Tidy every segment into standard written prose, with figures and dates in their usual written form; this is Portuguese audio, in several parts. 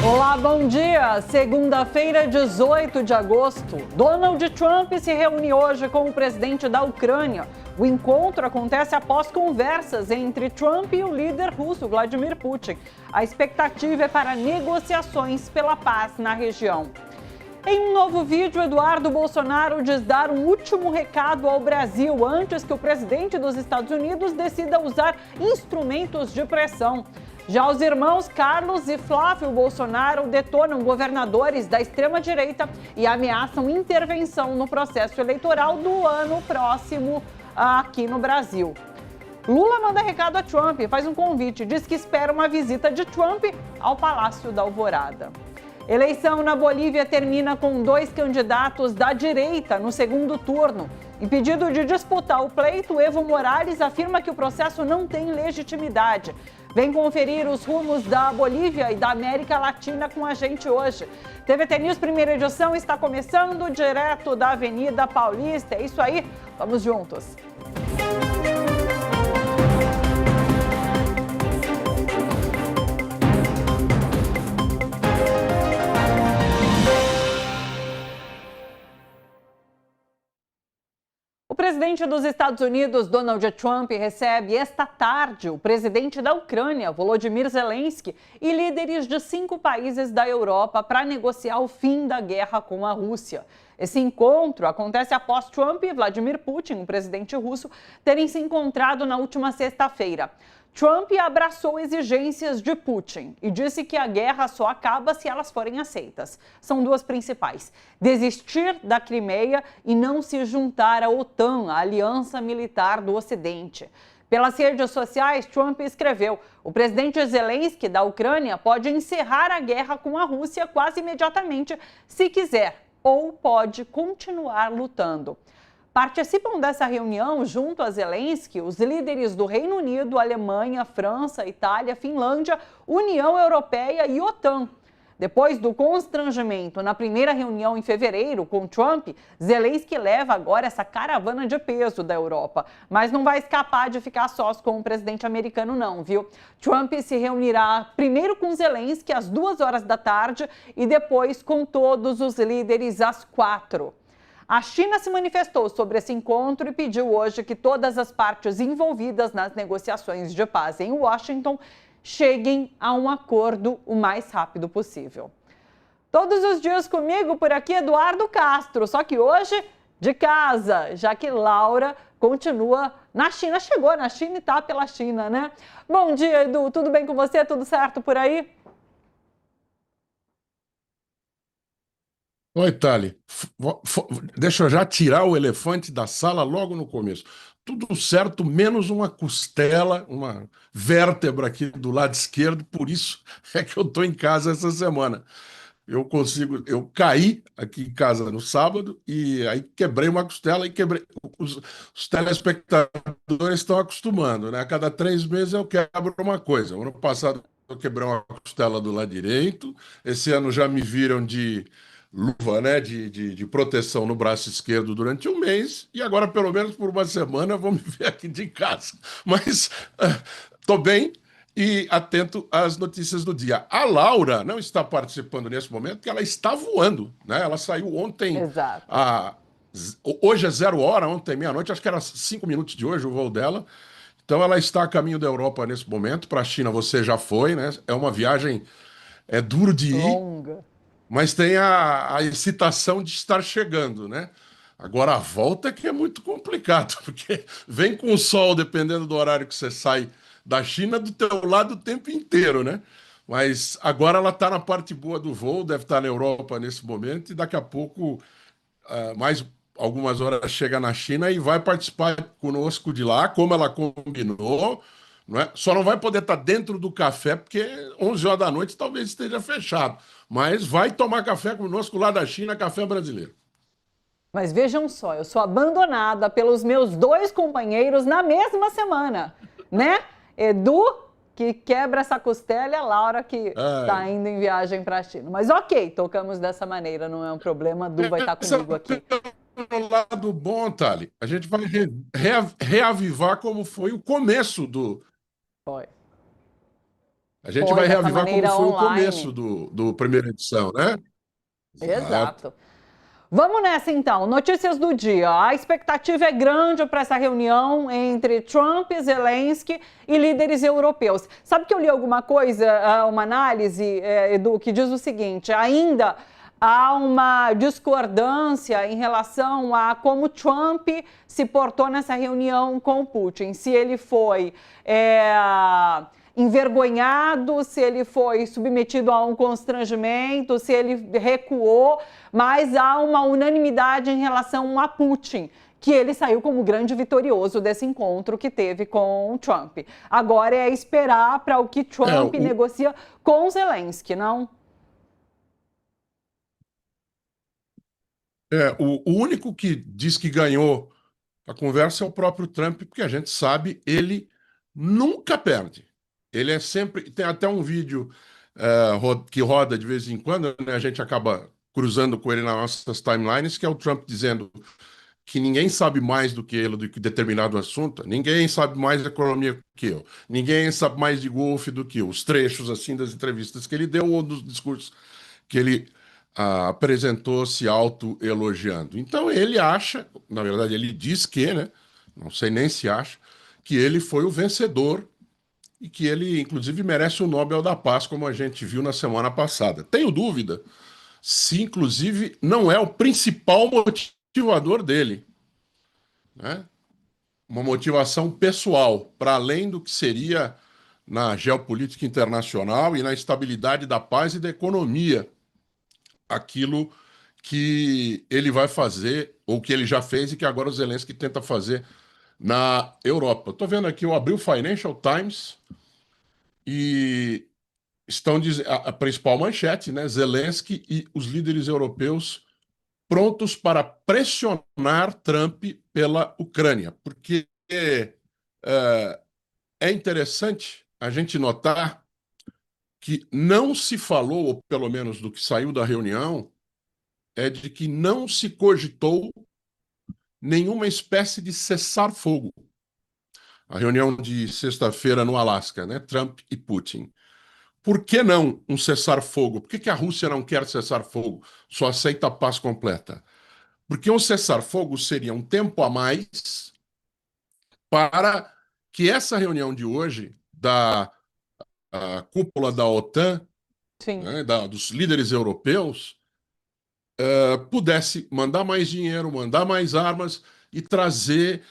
Olá, bom dia! Segunda-feira, 18 de agosto. Donald Trump se reúne hoje com o presidente da Ucrânia. O encontro acontece após conversas entre Trump e o líder russo, Vladimir Putin. A expectativa é para negociações pela paz na região. Em um novo vídeo, Eduardo Bolsonaro diz dar um último recado ao Brasil antes que o presidente dos Estados Unidos decida usar instrumentos de pressão. Já os irmãos Carlos e Flávio Bolsonaro detonam governadores da extrema-direita e ameaçam intervenção no processo eleitoral do ano próximo aqui no Brasil. Lula manda recado a Trump, faz um convite, diz que espera uma visita de Trump ao Palácio da Alvorada. Eleição na Bolívia termina com 2 candidatos da direita no segundo turno. Impedido de disputar o pleito, Evo Morales afirma que o processo não tem legitimidade. Vem conferir os rumos da Bolívia e da América Latina com a gente hoje. TVT News primeira edição está começando direto da Avenida Paulista. É isso aí, vamos juntos. O presidente dos Estados Unidos, Donald Trump, recebe esta tarde o presidente da Ucrânia, Volodymyr Zelensky, e líderes de 5 países da Europa para negociar o fim da guerra com a Rússia. Esse encontro acontece após Trump e Vladimir Putin, o presidente russo, terem se encontrado na última sexta-feira. Trump abraçou exigências de Putin e disse que a guerra só acaba se elas forem aceitas. São 2 principais: desistir da Crimeia e não se juntar à OTAN, a aliança militar do Ocidente. Pelas redes sociais, Trump escreveu: o presidente Zelensky da Ucrânia pode encerrar a guerra com a Rússia quase imediatamente, se quiser, ou pode continuar lutando. Participam dessa reunião, junto a Zelensky, os líderes do Reino Unido, Alemanha, França, Itália, Finlândia, União Europeia e OTAN. Depois do constrangimento na primeira reunião em fevereiro com Trump, Zelensky leva agora essa caravana de peso da Europa. Mas não vai escapar de ficar sós com o presidente americano não, viu? Trump se reunirá primeiro com Zelensky às 2 horas da tarde e depois com todos os líderes às 4. A China se manifestou sobre esse encontro e pediu hoje que todas as partes envolvidas nas negociações de paz em Washington cheguem a um acordo o mais rápido possível. Todos os dias comigo por aqui, Eduardo Castro, só que hoje de casa, já que Laura continua na China, chegou na China e está pela China, né? Bom dia, Edu, tudo bem com você? Tudo certo por aí? Oi, Thali. Deixa eu já tirar o elefante da sala logo no começo. Tudo certo, menos uma costela, uma vértebra aqui do lado esquerdo, por isso é que eu estou em casa essa semana. Eu caí aqui em casa no sábado e aí quebrei uma costela e quebrei. Os telespectadores estão acostumando, né? A cada 3 meses eu quebro uma coisa. O ano passado eu quebrei uma costela do lado direito, esse ano já me viram de luva, né, de proteção no braço esquerdo durante um mês, e agora, pelo menos por uma semana, eu vou me ver aqui de casa. Mas estou bem e atento às notícias do dia. A Laura não está participando nesse momento, porque ela está voando, né? Ela saiu ontem, Exato. a, hoje é 0 hora, ontem meia-noite, acho que era 5 minutos de hoje o voo dela. Então ela está a caminho da Europa nesse momento. Para a China você já foi, né? É uma viagem, é duro de ir, Longa. mas tem a excitação de estar chegando, né? Agora a volta é que é muito complicado, porque vem com o sol, dependendo do horário que você sai da China, do teu lado o tempo inteiro, né? Mas agora ela está na parte boa do voo, deve estar na Europa nesse momento, e daqui a pouco, mais algumas horas, chega na China e vai participar conosco de lá, como ela combinou, não é? Só não vai poder estar dentro do café, porque 11 horas da noite talvez esteja fechado. Mas vai tomar café conosco lá da China, café brasileiro. Mas vejam só, eu sou abandonada pelos meus 2 companheiros na mesma semana, né? Edu, que quebra essa costela, e a Laura, que está Ai. indo em viagem para a China. Mas ok, tocamos dessa maneira, não é um problema, a Du vai estar Esse é comigo aqui. o lado bom, Thali. A gente vai reavivar como foi o começo do. Foi. A gente Foi vai dessa reavivar como maneira foi o online. começo do primeira edição, né? Exato. Exato. Vamos nessa então. Notícias do dia. A expectativa é grande para essa reunião entre Trump, Zelensky e líderes europeus. Sabe que eu li alguma coisa, uma análise, Edu, que diz o seguinte: ainda há uma discordância em relação a como Trump se portou nessa reunião com o Putin. Se ele foi envergonhado, se ele foi submetido a um constrangimento, se ele recuou, mas há uma unanimidade em relação a Putin, que ele saiu como grande vitorioso desse encontro que teve com Trump. Agora é esperar para o que Trump negocia com Zelensky, não? O único que diz que ganhou a conversa é o próprio Trump, porque a gente sabe, ele nunca perde. Ele é sempre. Tem até um vídeo que roda de vez em quando, né? A gente acaba cruzando com ele nas nossas timelines, que é o Trump dizendo que ninguém sabe mais do que ele do que determinado assunto, ninguém sabe mais de economia que eu, ninguém sabe mais de golfe do que eu. Os trechos assim das entrevistas que ele deu ou dos discursos que ele apresentou se autoelogiando. Então ele acha, na verdade ele diz que, né? Não sei nem se acha, que ele foi o vencedor e que ele, inclusive, merece o Nobel da Paz, como a gente viu na semana passada. Tenho dúvida se, inclusive, não é o principal motivador dele, né? Uma motivação pessoal, para além do que seria na geopolítica internacional e na estabilidade da paz e da economia, aquilo que ele vai fazer, ou que ele já fez e que agora o Zelensky tenta fazer na Europa. Estou vendo aqui, eu abri o Financial Times e estão dizendo a principal manchete, né? Zelensky e os líderes europeus prontos para pressionar Trump pela Ucrânia, porque é interessante a gente notar que não se falou, ou pelo menos do que saiu da reunião, é de que não se cogitou nenhuma espécie de cessar-fogo. A reunião de sexta-feira no Alasca, né? Trump e Putin. Por que não um cessar-fogo? Por que a Rússia não quer cessar-fogo? Só aceita a paz completa? Porque um cessar-fogo seria um tempo a mais para que essa reunião de hoje da cúpula da OTAN, né, dos líderes europeus, pudesse mandar mais dinheiro, mandar mais armas e trazer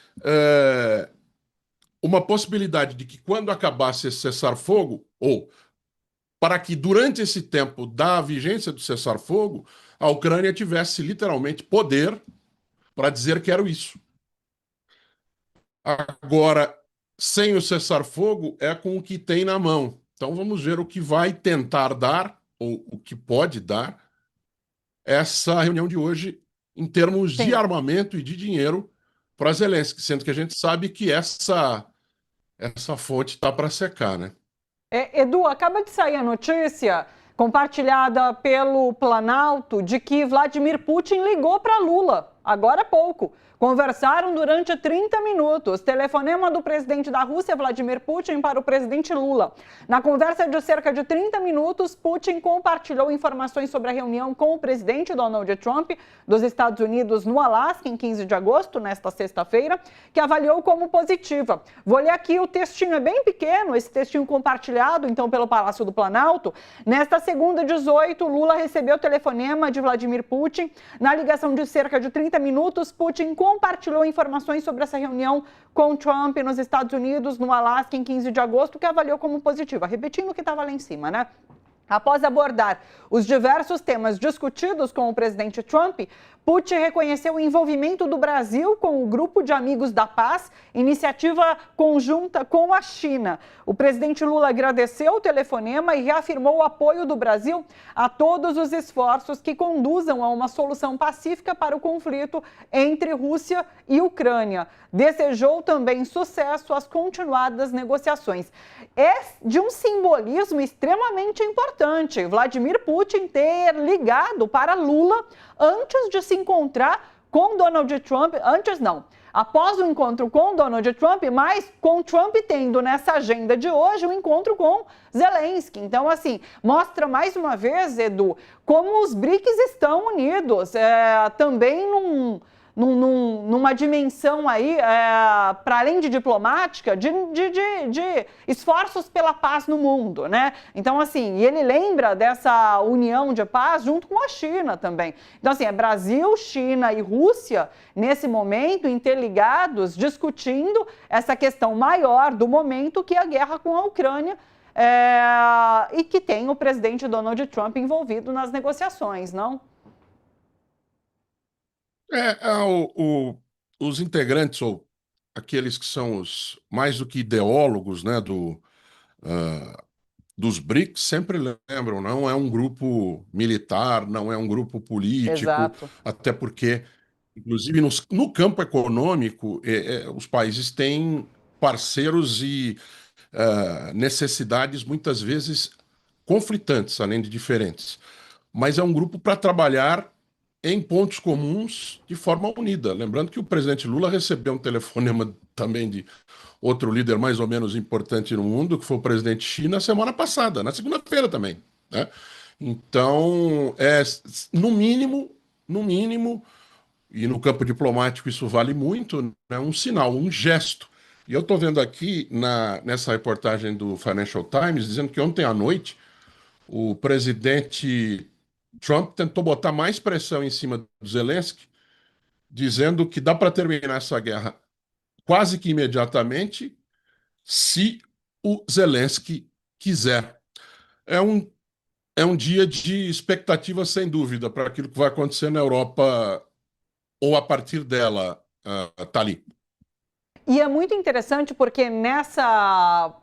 uma possibilidade de que quando acabasse esse cessar-fogo, ou para que durante esse tempo da vigência do cessar-fogo, a Ucrânia tivesse literalmente poder para dizer quero isso. Agora, sem o cessar-fogo, é com o que tem na mão. Então vamos ver o que vai tentar dar, ou o que pode dar, essa reunião de hoje em termos de armamento e de dinheiro para Zelensky, sendo que a gente sabe que essa fonte está para secar, né? Edu, acaba de sair a notícia compartilhada pelo Planalto de que Vladimir Putin ligou para Lula, agora há pouco. Conversaram durante 30 minutos. Telefonema do presidente da Rússia, Vladimir Putin, para o presidente Lula. Na conversa de cerca de 30 minutos, Putin compartilhou informações sobre a reunião com o presidente Donald Trump dos Estados Unidos no Alasca, em 15 de agosto, nesta sexta-feira, que avaliou como positiva. Vou ler aqui o textinho, é bem pequeno, esse textinho compartilhado, então, pelo Palácio do Planalto. Nesta segunda, 18, Lula recebeu o telefonema de Vladimir Putin. Na ligação de cerca de 30 minutos, Putin compartilhou informações sobre essa reunião com Trump nos Estados Unidos, no Alasca, em 15 de agosto, que avaliou como positiva. Repetindo o que estava lá em cima, né? Após abordar os diversos temas discutidos com o presidente Trump, Putin reconheceu o envolvimento do Brasil com o Grupo de Amigos da Paz, iniciativa conjunta com a China. O presidente Lula agradeceu o telefonema e reafirmou o apoio do Brasil a todos os esforços que conduzam a uma solução pacífica para o conflito entre Rússia e Ucrânia. Desejou também sucesso às continuadas negociações. É de um simbolismo extremamente importante Vladimir Putin ter ligado para Lula antes de se encontrar com Donald Trump, após o encontro com Donald Trump, mas com Trump tendo nessa agenda de hoje o encontro com Zelensky. Então, assim, mostra mais uma vez, Edu, como os BRICS estão unidos, também numa dimensão aí, para além de diplomática, de esforços pela paz no mundo, né? Então, assim, e ele lembra dessa união de paz junto com a China também. Então, assim, é Brasil, China e Rússia, nesse momento, interligados, discutindo essa questão maior do momento, que é a guerra com a Ucrânia, e que tem o presidente Donald Trump envolvido nas negociações, não? Os integrantes, ou aqueles que são os mais do que ideólogos, né, dos BRICS, sempre lembram, não é um grupo militar, não é um grupo político, Exato. até porque, inclusive, no campo econômico, os países têm parceiros e necessidades muitas vezes conflitantes, além de diferentes. Mas é um grupo para trabalhar em pontos comuns de forma unida. Lembrando que o presidente Lula recebeu um telefonema também de outro líder mais ou menos importante no mundo, que foi o presidente Xi, na semana passada, na segunda-feira também, né? Então, no mínimo, e no campo diplomático isso vale muito, né, um sinal, um gesto. E eu estou vendo aqui nessa reportagem do Financial Times dizendo que ontem à noite o presidente Trump tentou botar mais pressão em cima do Zelensky, dizendo que dá para terminar essa guerra quase que imediatamente se o Zelensky quiser. É um, é um dia de expectativa, sem dúvida, para aquilo que vai acontecer na Europa ou a partir dela, Tali. E é muito interessante porque nessa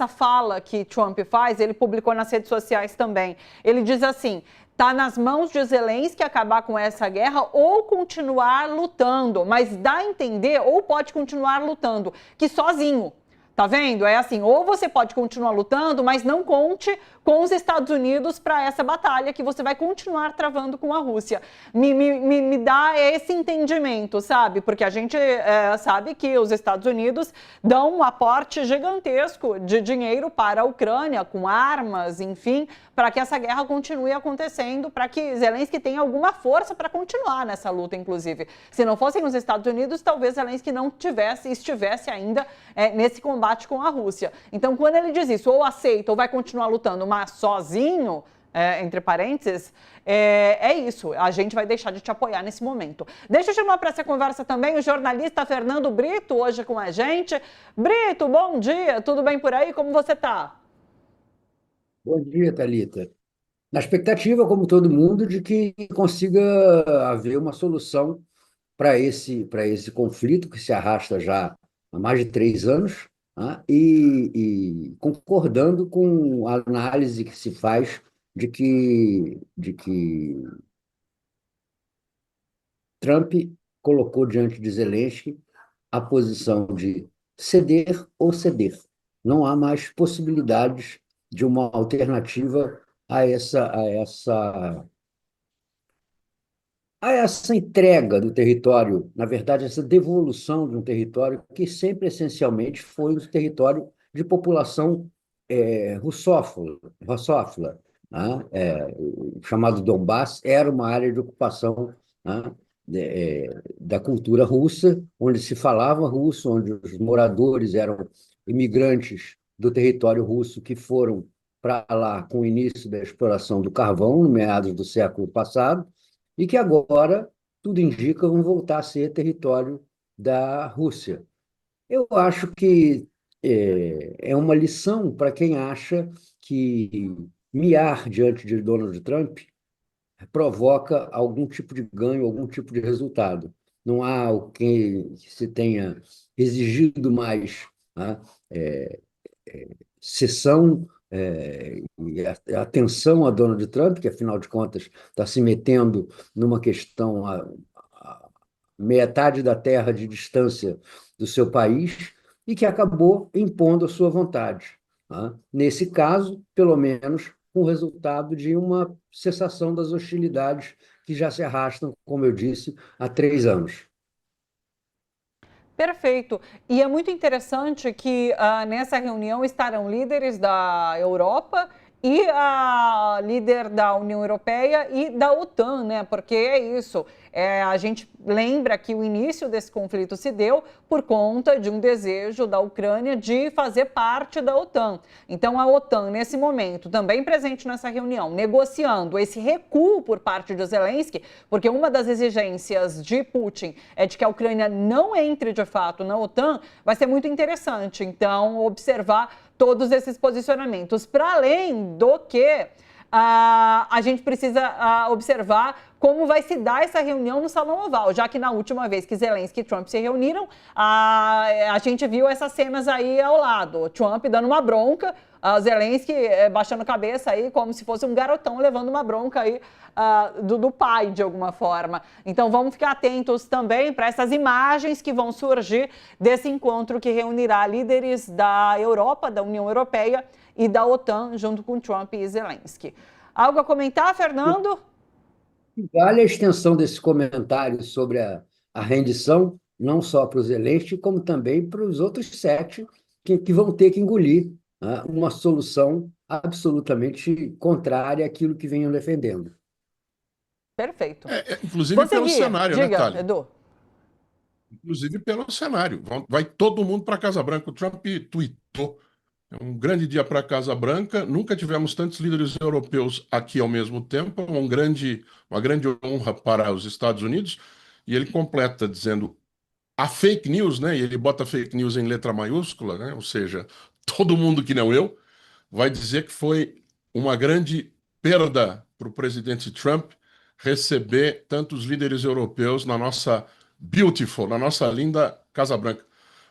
fala que Trump faz, ele publicou nas redes sociais também. Ele diz assim: está nas mãos de Zelensky acabar com essa guerra ou continuar lutando, mas dá a entender, ou pode continuar lutando, que sozinho. Tá vendo? É assim, ou você pode continuar lutando, mas não conte com os Estados Unidos para essa batalha que você vai continuar travando com a Rússia. Me dá esse entendimento, sabe? Porque a gente sabe que os Estados Unidos dão um aporte gigantesco de dinheiro para a Ucrânia, com armas, enfim, para que essa guerra continue acontecendo, para que Zelensky tenha alguma força para continuar nessa luta, inclusive. Se não fossem os Estados Unidos, talvez Zelensky não estivesse ainda nesse combate com a Rússia. Então, quando ele diz isso, ou aceita ou vai continuar lutando, mas sozinho, entre parênteses, é isso. A gente vai deixar de te apoiar nesse momento. Deixa eu chamar para essa conversa também o jornalista Fernando Brito, hoje com a gente. Brito, bom dia. Tudo bem por aí? Como você está? Bom dia, Thalita. Na expectativa, como todo mundo, de que consiga haver uma solução para esse conflito que se arrasta já há mais de 3 anos, né? E concordando com a análise que se faz de que Trump colocou diante de Zelensky a posição de ceder ou ceder. Não há mais possibilidades de uma alternativa a essa entrega do território, na verdade, essa devolução de um território que sempre, essencialmente, foi um território de população russófila, né? O chamado Donbass era uma área de ocupação, né, da cultura russa, onde se falava russo, onde os moradores eram imigrantes do território russo que foram para lá com o início da exploração do carvão, no meados do século passado, e que agora, tudo indica, vão voltar a ser território da Rússia. Eu acho que é uma lição para quem acha que miar diante de Donald Trump provoca algum tipo de ganho, algum tipo de resultado. Não há o que se tenha exigido mais, né, cessão e atenção a Donald Trump, que, afinal de contas, está se metendo numa questão a metade da terra de distância do seu país e que acabou impondo a sua vontade, né? Nesse caso, pelo menos, com o resultado de uma cessação das hostilidades que já se arrastam, como eu disse, há 3 anos. Perfeito. E é muito interessante que nessa reunião estarão líderes da Europa e a líder da União Europeia e da OTAN, né? Porque é isso. A gente lembra que o início desse conflito se deu por conta de um desejo da Ucrânia de fazer parte da OTAN. Então, a OTAN, nesse momento, também presente nessa reunião, negociando esse recuo por parte de Zelensky, porque uma das exigências de Putin é de que a Ucrânia não entre de fato na OTAN, vai ser muito interessante. Então, observar todos esses posicionamentos. Para além do que a gente precisa observar como vai se dar essa reunião no Salão Oval, já que na última vez que Zelensky e Trump se reuniram, a gente viu essas cenas aí ao lado, o Trump dando uma bronca, Zelensky baixando a cabeça aí como se fosse um garotão levando uma bronca aí do pai, de alguma forma. Então vamos ficar atentos também para essas imagens que vão surgir desse encontro que reunirá líderes da Europa, da União Europeia e da OTAN, junto com Trump e Zelensky. Algo a comentar, Fernando? Vale a extensão desse comentário sobre a rendição, não só para os Zelensky, como também para os outros 7 que vão ter que engolir, né, uma solução absolutamente contrária àquilo que venham defendendo. Perfeito. Inclusive pelo cenário, diga, né, Thalia? Edu. Inclusive pelo cenário. Vai todo mundo para a Casa Branca. O Trump tweetou. É um grande dia para a Casa Branca. Nunca tivemos tantos líderes europeus aqui ao mesmo tempo. Uma grande honra para os Estados Unidos. E ele completa dizendo a fake news, né? E ele bota fake news em letra maiúscula, né? Ou seja, todo mundo que não eu vai dizer que foi uma grande perda para o presidente Trump receber tantos líderes europeus na nossa na nossa linda Casa Branca.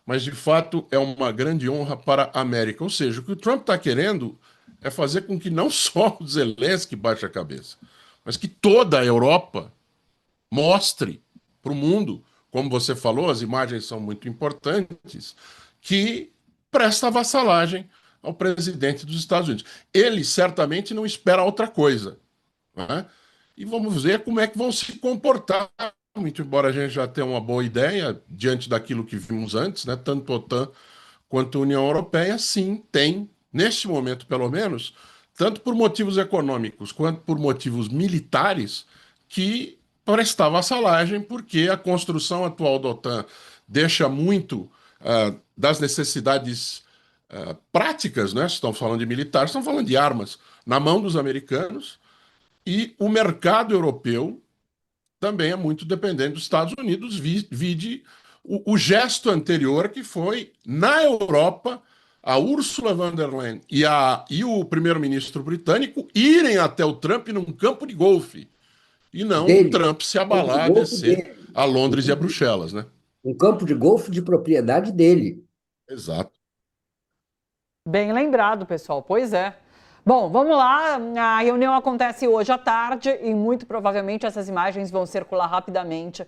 Mas, de fato, é uma grande honra para a América. Ou seja, o que o Trump está querendo é fazer com que não só o Zelensky baixe a cabeça, mas que toda a Europa mostre para o mundo, como você falou, as imagens são muito importantes, que presta vassalagem ao presidente dos Estados Unidos. Ele certamente não espera outra coisa, né? E vamos ver como é que vão se comportar, muito embora a gente já tenha uma boa ideia diante daquilo que vimos antes, né? Tanto a OTAN quanto a União Europeia, sim, tem, neste momento pelo menos, tanto por motivos econômicos quanto por motivos militares, que prestar vassalagem, porque a construção atual da OTAN deixa muito das necessidades práticas, né? Estão falando de militares, estão falando de armas, na mão dos americanos, e o mercado europeu também é muito dependente dos Estados Unidos, vide o gesto anterior que foi, na Europa, a Ursula von der Leyen e o primeiro-ministro britânico irem até o Trump num campo de golfe, e não o Trump se abalar, descer a Londres e a Bruxelas, né? Um campo de golfe de propriedade dele. Exato. Bem lembrado, pessoal. Pois é. Bom, vamos lá. A reunião acontece hoje à tarde e muito provavelmente essas imagens vão circular rapidamente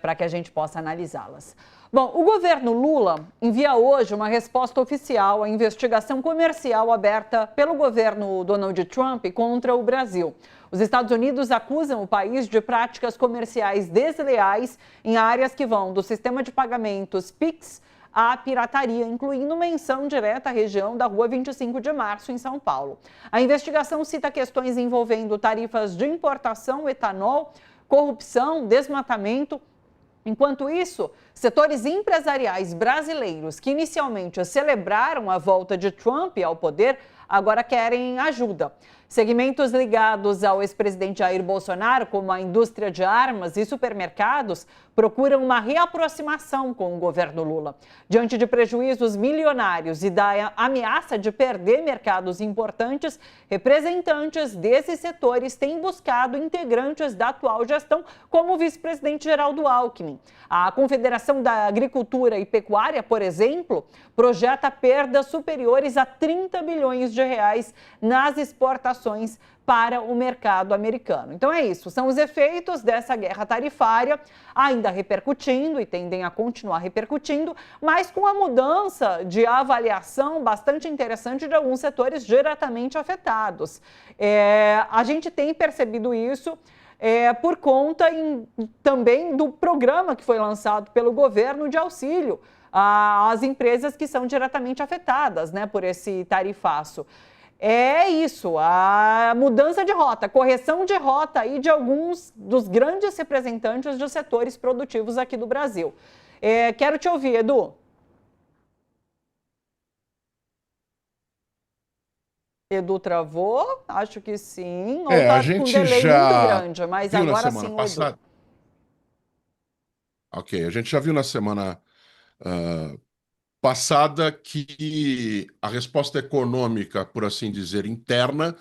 para que a gente possa analisá-las. Bom, o governo Lula envia hoje uma resposta oficial à investigação comercial aberta pelo governo Donald Trump contra o Brasil. Os Estados Unidos acusam o país de práticas comerciais desleais em áreas que vão do sistema de pagamentos PIX à pirataria, incluindo menção direta à região da Rua 25 de Março, em São Paulo. A investigação cita questões envolvendo tarifas de importação, etanol, corrupção, desmatamento. Enquanto isso, setores empresariais brasileiros que inicialmente celebraram a volta de Trump ao poder agora querem ajuda. Segmentos ligados ao ex-presidente Jair Bolsonaro, como a indústria de armas e supermercados, procuram uma reaproximação com o governo Lula. Diante de prejuízos milionários e da ameaça de perder mercados importantes, representantes desses setores têm buscado integrantes da atual gestão, como o vice-presidente Geraldo Alckmin. A Confederação da Agricultura e Pecuária, por exemplo, projeta perdas superiores a 30 bilhões de reais nas exportações para o mercado americano. Então é isso, são os efeitos dessa guerra tarifária ainda repercutindo e tendem a continuar repercutindo, mas com a mudança de avaliação bastante interessante de alguns setores diretamente afetados. A gente tem percebido isso por conta também do programa que foi lançado pelo governo de auxílio às empresas que são diretamente afetadas, né, por esse tarifaço. É isso, a mudança de rota, correção de rota aí de alguns dos grandes representantes dos setores produtivos aqui do Brasil. Quero te ouvir, Edu. Edu travou? Acho que sim. Ou A tá com um gente delay muito já grande, mas viu na agora semana sim o Edu. passada. Ok, a gente já viu na semana passada que a resposta econômica, por assim dizer, interna,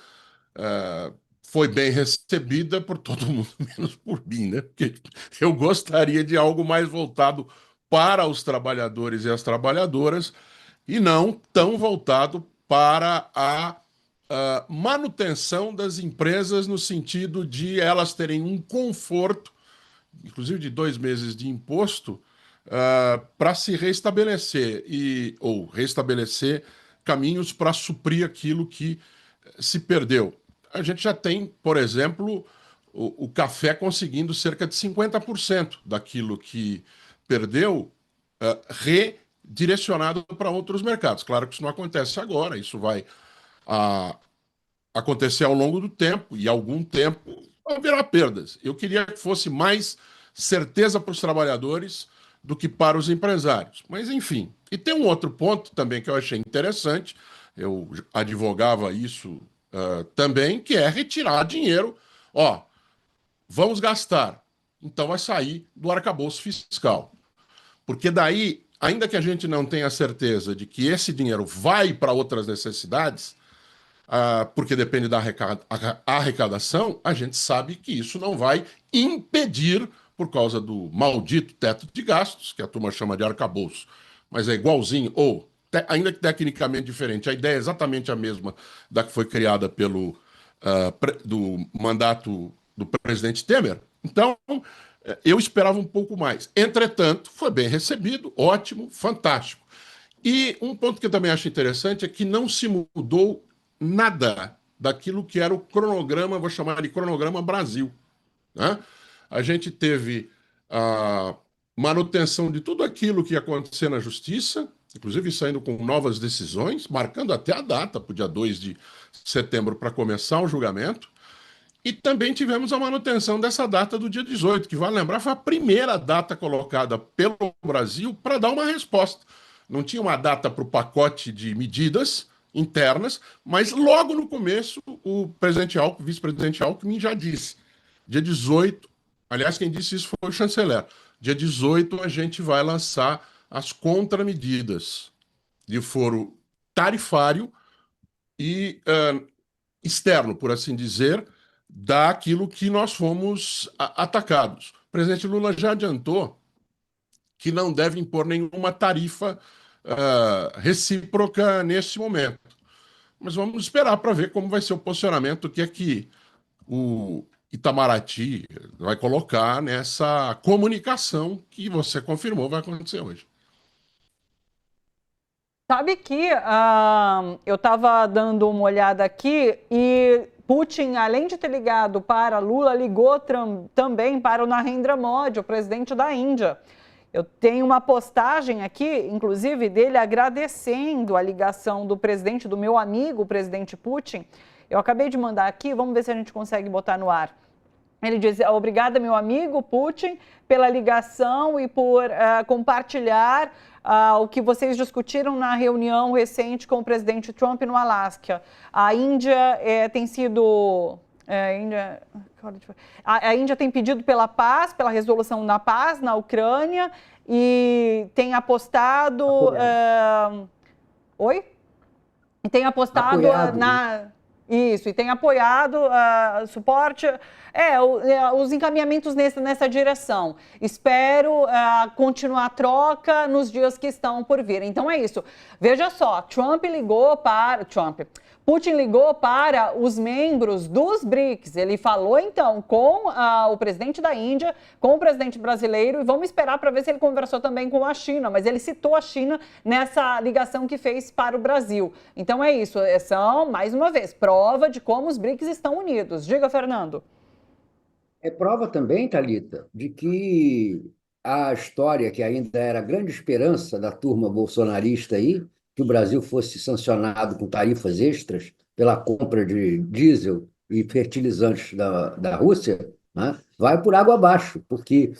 foi bem recebida por todo mundo, menos por mim, né? Porque eu gostaria de algo mais voltado para os trabalhadores e as trabalhadoras e não tão voltado para a manutenção das empresas no sentido de elas terem um conforto, inclusive de 2 meses de imposto, para se restabelecer ou restabelecer caminhos para suprir aquilo que se perdeu. A gente já tem, por exemplo, o café conseguindo cerca de 50% daquilo que perdeu, redirecionado para outros mercados. Claro que isso não acontece agora, isso vai acontecer ao longo do tempo, e algum tempo haverá perdas. Eu queria que fosse mais certeza para os trabalhadores do que para os empresários. Mas, enfim. E tem um outro ponto também que eu achei interessante, eu advogava isso também, que é retirar dinheiro. Ó, vamos gastar, então vai sair do arcabouço fiscal. Porque daí, ainda que a gente não tenha certeza de que esse dinheiro vai para outras necessidades, porque depende da arrecadação, a gente sabe que isso não vai impedir, por causa do maldito teto de gastos, que a turma chama de arcabouço, mas é igualzinho, ou ainda que tecnicamente diferente, a ideia é exatamente a mesma da que foi criada pelo do mandato do presidente Temer. Então, eu esperava um pouco mais. Entretanto, foi bem recebido, ótimo, fantástico. E um ponto que eu também acho interessante é que não se mudou nada daquilo que era o cronograma, vou chamar de cronograma Brasil, né? A gente teve a manutenção de tudo aquilo que ia acontecer na Justiça, inclusive saindo com novas decisões, marcando até a data, para o dia 2 de setembro, para começar o julgamento. E também tivemos a manutenção dessa data do dia 18, que, vale lembrar, foi a primeira data colocada pelo Brasil para dar uma resposta. Não tinha uma data para o pacote de medidas internas, mas logo no começo o presidente Alckmin, vice-presidente Alckmin já disse, dia 18, aliás, quem disse isso foi o chanceler, dia 18 a gente vai lançar as contramedidas de foro tarifário e externo, por assim dizer, daquilo que nós fomos atacados. O presidente Lula já adiantou que não deve impor nenhuma tarifa recíproca nesse momento. Mas vamos esperar para ver como vai ser o posicionamento que o Itamaraty vai colocar nessa comunicação que você confirmou vai acontecer hoje. Sabe que eu estava dando uma olhada aqui e Putin, além de ter ligado para Lula, ligou também para o Narendra Modi, o presidente da Índia. Eu tenho uma postagem aqui, inclusive, dele agradecendo a ligação do presidente, do meu amigo, o presidente Putin. Eu acabei de mandar aqui, vamos ver se a gente consegue botar no ar. Ele diz: obrigada, meu amigo Putin, pela ligação e por compartilhar o que vocês discutiram na reunião recente com o presidente Trump no Alasca. A Índia tem sido... A Índia tem pedido pela paz, pela resolução da paz na Ucrânia e tem apostado... Oi? E tem apostado Isso, e tem apoiado suporte, os encaminhamentos nessa direção. Espero continuar a troca nos dias que estão por vir. Então é isso. Veja só, Putin ligou para os membros dos BRICS. Ele falou, então, com o presidente da Índia, com o presidente brasileiro, e vamos esperar para ver se ele conversou também com a China, mas ele citou a China nessa ligação que fez para o Brasil. Então é isso, são, mais uma vez, prova de como os BRICS estão unidos. Diga, Fernando. É prova também, Thalita, de que a história que ainda era grande esperança da turma bolsonarista aí, que o Brasil fosse sancionado com tarifas extras pela compra de diesel e fertilizantes da Rússia, né, vai por água abaixo, porque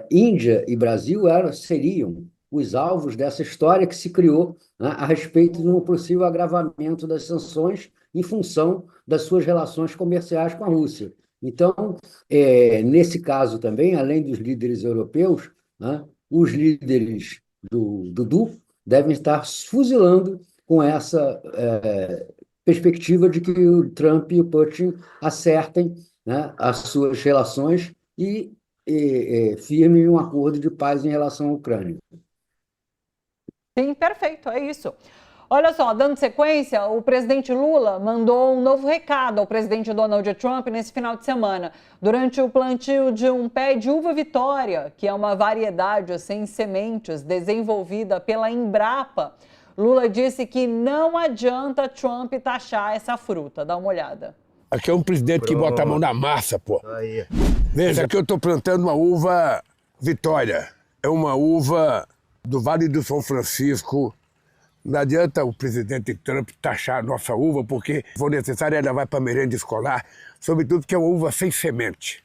Índia e Brasil seriam os alvos dessa história que se criou, né, a respeito de um possível agravamento das sanções em função das suas relações comerciais com a Rússia. Então, nesse caso também, além dos líderes europeus, né, os líderes do Dudu devem estar fuzilando com essa perspectiva de que o Trump e o Putin acertem, né, as suas relações e firmem um acordo de paz em relação à Ucrânia. Sim, perfeito, é isso. Olha só, dando sequência, o presidente Lula mandou um novo recado ao presidente Donald Trump nesse final de semana, durante o plantio de um pé de uva Vitória, que é uma variedade sem sementes desenvolvida pela Embrapa. Lula disse que não adianta Trump taxar essa fruta. Dá uma olhada. Aqui é um presidente que bota a mão na massa, pô. Aí. Veja, aqui eu estou plantando uma uva Vitória. É uma uva do Vale do São Francisco. Não adianta o presidente Trump taxar a nossa uva, porque, se for necessário, ela vai para a merenda escolar, sobretudo porque é uma uva sem semente.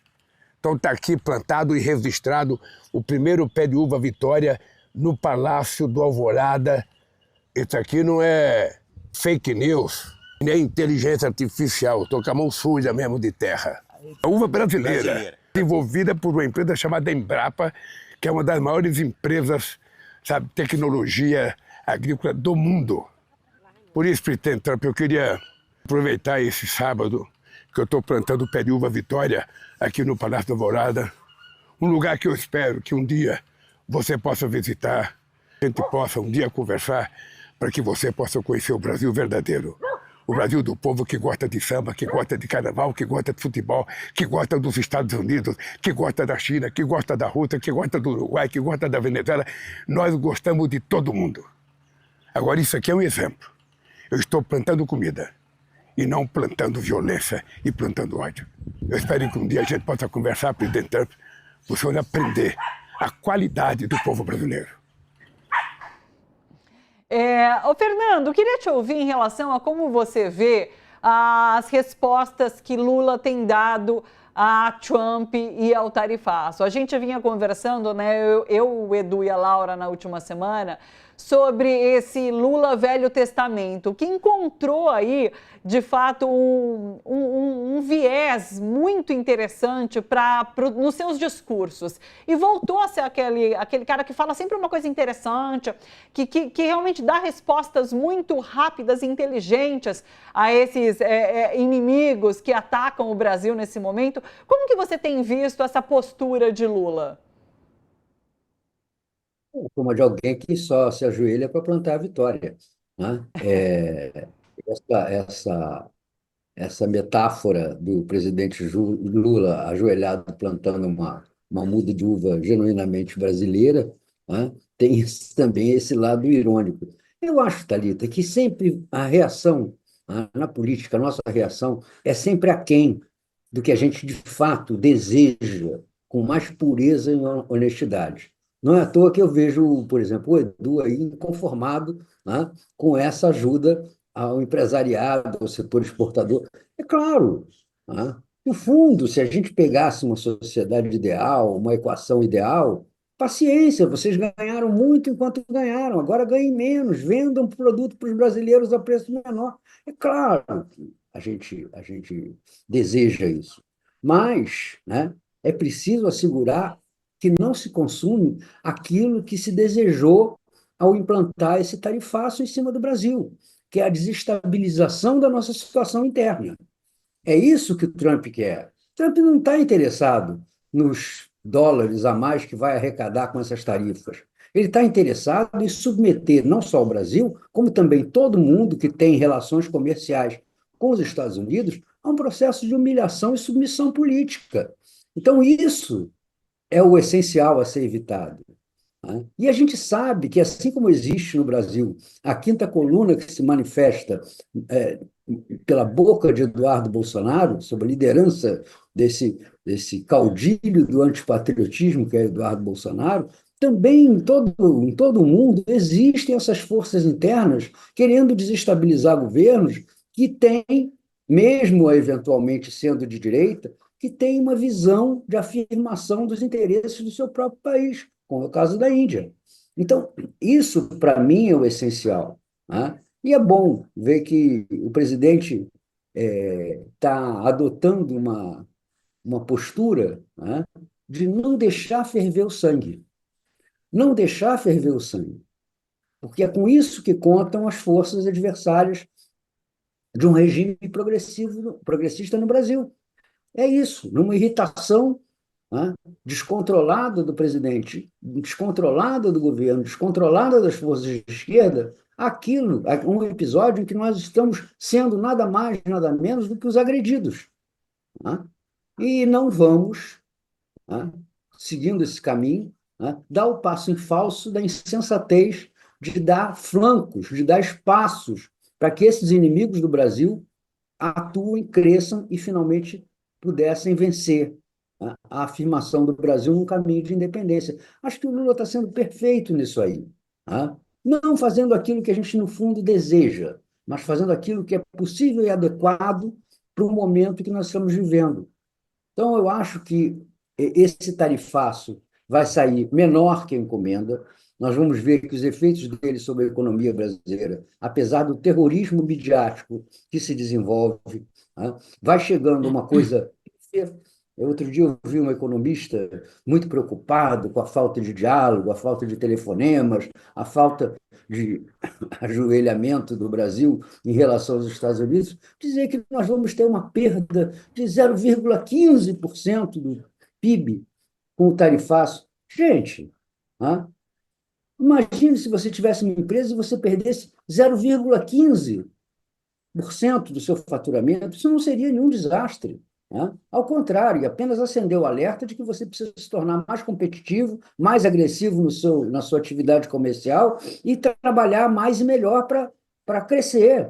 Então está aqui plantado e registrado o primeiro pé de uva Vitória no Palácio do Alvorada. Isso aqui não é fake news, nem inteligência artificial. Estou com a mão suja mesmo de terra. A uva brasileira, desenvolvida por uma empresa chamada Embrapa, que é uma das maiores empresas, sabe, tecnologia agrícola do mundo. Por isso, presidente Trump, eu queria aproveitar esse sábado que eu estou plantando o pé de uva Vitória aqui no Palácio da Alvorada, um lugar que eu espero que um dia você possa visitar, a gente possa um dia conversar, para que você possa conhecer o Brasil verdadeiro. O Brasil do povo que gosta de samba, que gosta de carnaval, que gosta de futebol, que gosta dos Estados Unidos, que gosta da China, que gosta da Rússia, que gosta do Uruguai, que gosta da Venezuela. Nós gostamos de todo mundo. Agora, isso aqui é um exemplo. Eu estou plantando comida e não plantando violência e plantando ódio. Eu espero que um dia a gente possa conversar, presidente Trump, para o senhor aprender a qualidade do povo brasileiro. Fernando, queria te ouvir em relação a como você vê as respostas que Lula tem dado a Trump e ao tarifaço. A gente vinha conversando, né, eu, o Edu e a Laura na última semana, sobre esse Lula Velho Testamento, que encontrou aí, de fato, um viés muito interessante nos seus discursos. E voltou a ser aquele cara que fala sempre uma coisa interessante, que realmente dá respostas muito rápidas e inteligentes a esses inimigos que atacam o Brasil nesse momento. Como que você tem visto essa postura de Lula? Como a de alguém que só se ajoelha para plantar a vitória, né? Essa, essa, essa metáfora do presidente Lula ajoelhado plantando uma muda de uva genuinamente brasileira, né? Tem também esse lado irônico. Eu acho, Thalita, que sempre a reação, né, na política, a nossa reação é sempre aquém do que a gente de fato deseja, com mais pureza e honestidade. Não é à toa que eu vejo, por exemplo, o Edu aí inconformado, né, com essa ajuda ao empresariado, ao setor exportador. É claro, né, no fundo, se a gente pegasse uma sociedade ideal, uma equação ideal, paciência, vocês ganharam muito enquanto ganharam, agora ganhem menos, vendam produto para os brasileiros a preço menor. É claro que a gente deseja isso, mas, né, é preciso assegurar que não se consome aquilo que se desejou ao implantar esse tarifaço em cima do Brasil, que é a desestabilização da nossa situação interna. É isso que o Trump quer. Trump não está interessado nos dólares a mais que vai arrecadar com essas tarifas. Ele está interessado em submeter não só o Brasil, como também todo mundo que tem relações comerciais com os Estados Unidos a um processo de humilhação e submissão política. Então, isso é o essencial a ser evitado. Né? E a gente sabe que, assim como existe no Brasil a quinta coluna que se manifesta é, pela boca de Eduardo Bolsonaro, sob a liderança desse caudilho do antipatriotismo que é Eduardo Bolsonaro, também em todo o mundo existem essas forças internas querendo desestabilizar governos que têm, mesmo eventualmente sendo de direita, que têm uma visão de afirmação dos interesses do seu próprio país, como é o caso da Índia. Então, isso, para mim, é o essencial. Né? E é bom ver que o presidente está adotando uma postura, né, de não deixar ferver o sangue. Não deixar ferver o sangue. Porque é com isso que contam as forças adversárias de um regime progressista no Brasil. É isso, numa irritação, né, descontrolada do presidente, descontrolada do governo, descontrolada das forças de esquerda, aquilo, um episódio em que nós estamos sendo nada mais, nada menos do que os agredidos. Né? E não vamos, né, seguindo esse caminho, né, dar o passo em falso da insensatez de dar flancos, de dar espaços para que esses inimigos do Brasil atuem, cresçam e finalmente pudessem vencer, né, a afirmação do Brasil num caminho de independência. Acho que o Lula está sendo perfeito nisso aí. Né? Não fazendo aquilo que a gente, no fundo, deseja, mas fazendo aquilo que é possível e adequado para o momento que nós estamos vivendo. Então, eu acho que esse tarifaço vai sair menor que a encomenda. Nós vamos ver que os efeitos dele sobre a economia brasileira, apesar do terrorismo midiático que se desenvolve, né, vai chegando uma coisa. Outro dia eu vi um economista muito preocupado com a falta de diálogo, a falta de telefonemas, a falta de ajoelhamento do Brasil em relação aos Estados Unidos, dizer que nós vamos ter uma perda de 0,15% do PIB com o tarifaço. Gente, né? Imagine se você tivesse uma empresa e você perdesse 0,15% do seu faturamento, isso não seria nenhum desastre. Né? Ao contrário, apenas acendeu o alerta de que você precisa se tornar mais competitivo, mais agressivo na sua atividade comercial e trabalhar mais e melhor para crescer.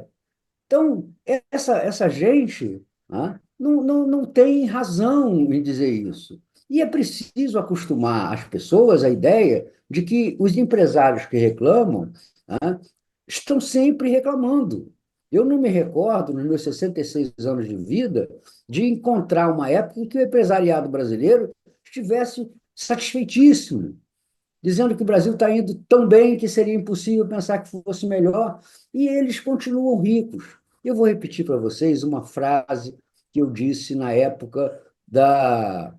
Então, essa gente, né, não tem razão em dizer isso. E é preciso acostumar as pessoas à ideia de que os empresários que reclamam, né, estão sempre reclamando. Eu não me recordo, nos meus 66 anos de vida, de encontrar uma época em que o empresariado brasileiro estivesse satisfeitíssimo, dizendo que o Brasil está indo tão bem que seria impossível pensar que fosse melhor, e eles continuam ricos. Eu vou repetir para vocês uma frase que eu disse na época da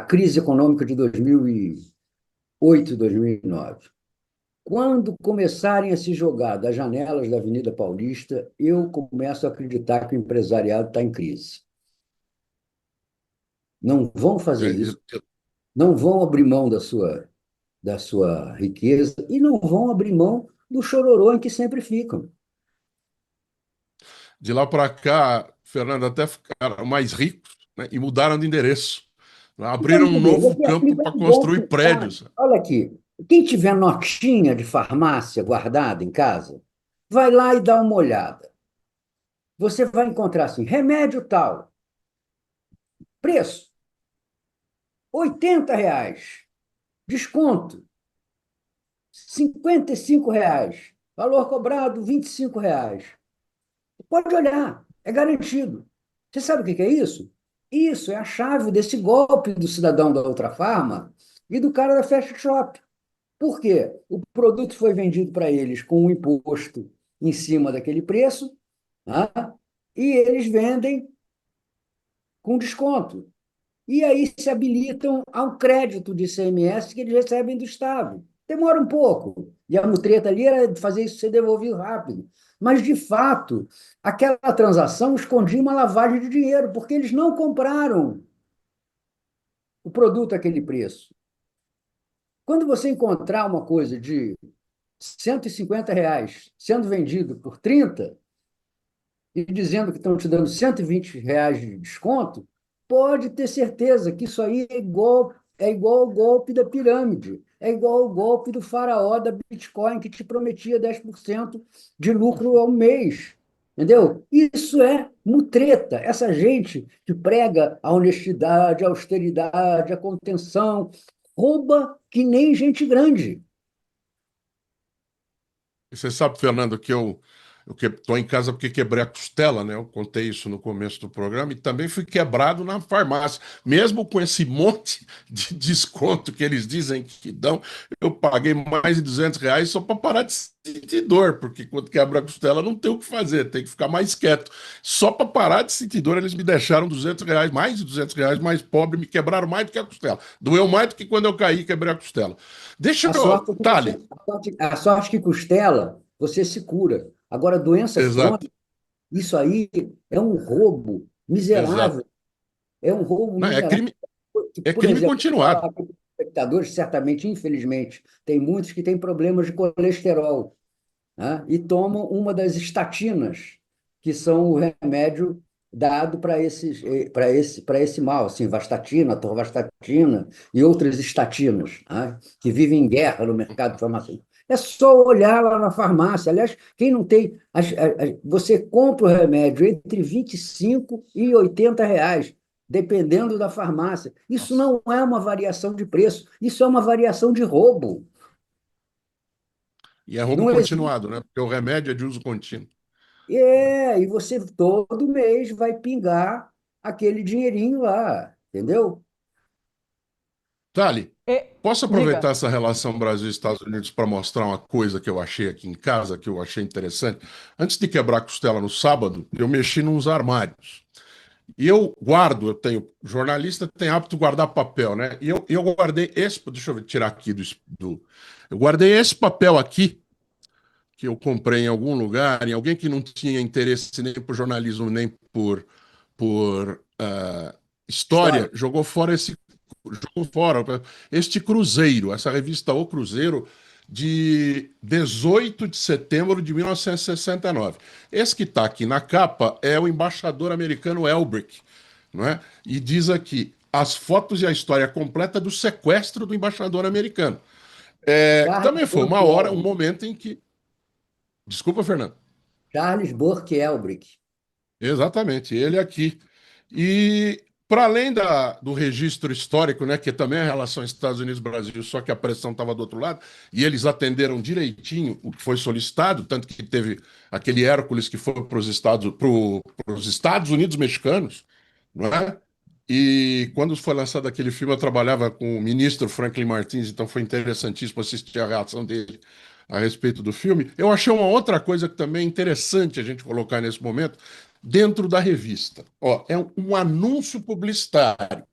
crise econômica de 2008, 2009. Quando começarem a se jogar das janelas da Avenida Paulista, eu começo a acreditar que o empresariado está em crise. Não vão fazer isso, não vão abrir mão da sua riqueza e não vão abrir mão do chororô em que sempre ficam. De lá para cá, Fernando, até ficaram mais ricos, né, e mudaram de endereço. Abriram um novo campo para construir prédios. Olha aqui, quem tiver notinha de farmácia guardada em casa, vai lá e dá uma olhada. Você vai encontrar assim, remédio tal, preço, R$ 80, desconto, R$ 55, valor cobrado, R$ 25. Pode olhar, é garantido. Você sabe o que é isso? Isso é a chave desse golpe do cidadão da Ultrafarma e do cara da Fast Shop. Por quê? O produto foi vendido para eles com um imposto em cima daquele preço, tá? E eles vendem com desconto. E aí se habilitam ao crédito de ICMS que eles recebem do Estado. Demora um pouco. E a mutreta ali era fazer isso ser devolvido rápido. Mas, de fato, aquela transação escondia uma lavagem de dinheiro, porque eles não compraram o produto àquele preço. Quando você encontrar uma coisa de R$ 150 sendo vendido por 30 e dizendo que estão te dando R$ 120 de desconto, pode ter certeza que isso aí é golpe, É igual ao golpe da pirâmide, é igual ao golpe do faraó da Bitcoin, que te prometia 10% de lucro ao mês. Entendeu? Isso é mutreta. Essa gente que prega a honestidade, a austeridade, a contenção, rouba que nem gente grande. E você sabe, Fernando, que eu estou em casa porque quebrei a costela, né? Eu contei isso no começo do programa e também fui quebrado na farmácia. Mesmo com esse monte de desconto que eles dizem que dão, eu paguei mais de R$ 200 só para parar de sentir dor, porque quando quebra a costela não tem o que fazer, tem que ficar mais quieto. Só para parar de sentir dor, eles me deixaram R$ 200, mais de R$ 200 mais pobre, me quebraram mais do que a costela. Doeu mais do que quando eu caí e quebrei a costela. Deixa A eu. sorte é que Thali, a sorte que costela, você se cura. Agora, doença exato, crônica, isso aí é um roubo exato. miserável. É um roubo Não, miserável. é Por crime exemplo, vou continuado. falar com os espectadores, certamente, infelizmente, tem muitos que têm problemas de colesterol, né? E tomam uma das estatinas, que são o remédio dado para esse mal, assim, vastatina, atorvastatina e outras estatinas, né? Que vivem em guerra no mercado farmacêutico. É só olhar lá na farmácia. Aliás, quem não tem. Você compra o remédio entre R$ 25 e R$ 80, dependendo da farmácia. Isso Nossa. não é uma variação de preço, isso é uma variação de roubo. E é roubo Não existe. continuado, né? Porque o remédio é de uso contínuo. E você todo mês vai pingar aquele dinheirinho lá, entendeu? Thali, E, posso diga. aproveitar essa relação Brasil e Estados Unidos para mostrar uma coisa que eu achei aqui em casa, que eu achei interessante? Antes de quebrar a costela no sábado, eu mexi nos armários. E eu tenho, jornalista tem hábito de guardar papel, né? E eu guardei esse, deixa eu tirar aqui eu guardei esse papel aqui, que eu comprei em algum lugar, em alguém que não tinha interesse nem por jornalismo, nem por História. história, jogou fora este Cruzeiro, essa revista O Cruzeiro, de 18 de setembro de 1969. Esse que está aqui na capa é o embaixador americano Elbrick, não é? E diz aqui as fotos e a história completa do sequestro do embaixador americano. Que Charles também foi uma Burke hora, um Elbrick. momento em que. Desculpa, Fernando. Charles Burke Elbrick. Exatamente, ele aqui. E para além do registro histórico, né, que também é a relação Estados Unidos-Brasil, só que a pressão estava do outro lado, e eles atenderam direitinho o que foi solicitado, tanto que teve aquele Hércules que foi para os Estados Unidos mexicanos, não é? E quando foi lançado aquele filme, eu trabalhava com o ministro Franklin Martins, então foi interessantíssimo assistir a reação dele a respeito do filme. Eu achei uma outra coisa que também é interessante a gente colocar nesse momento, dentro da revista. Ó, é um anúncio publicitário.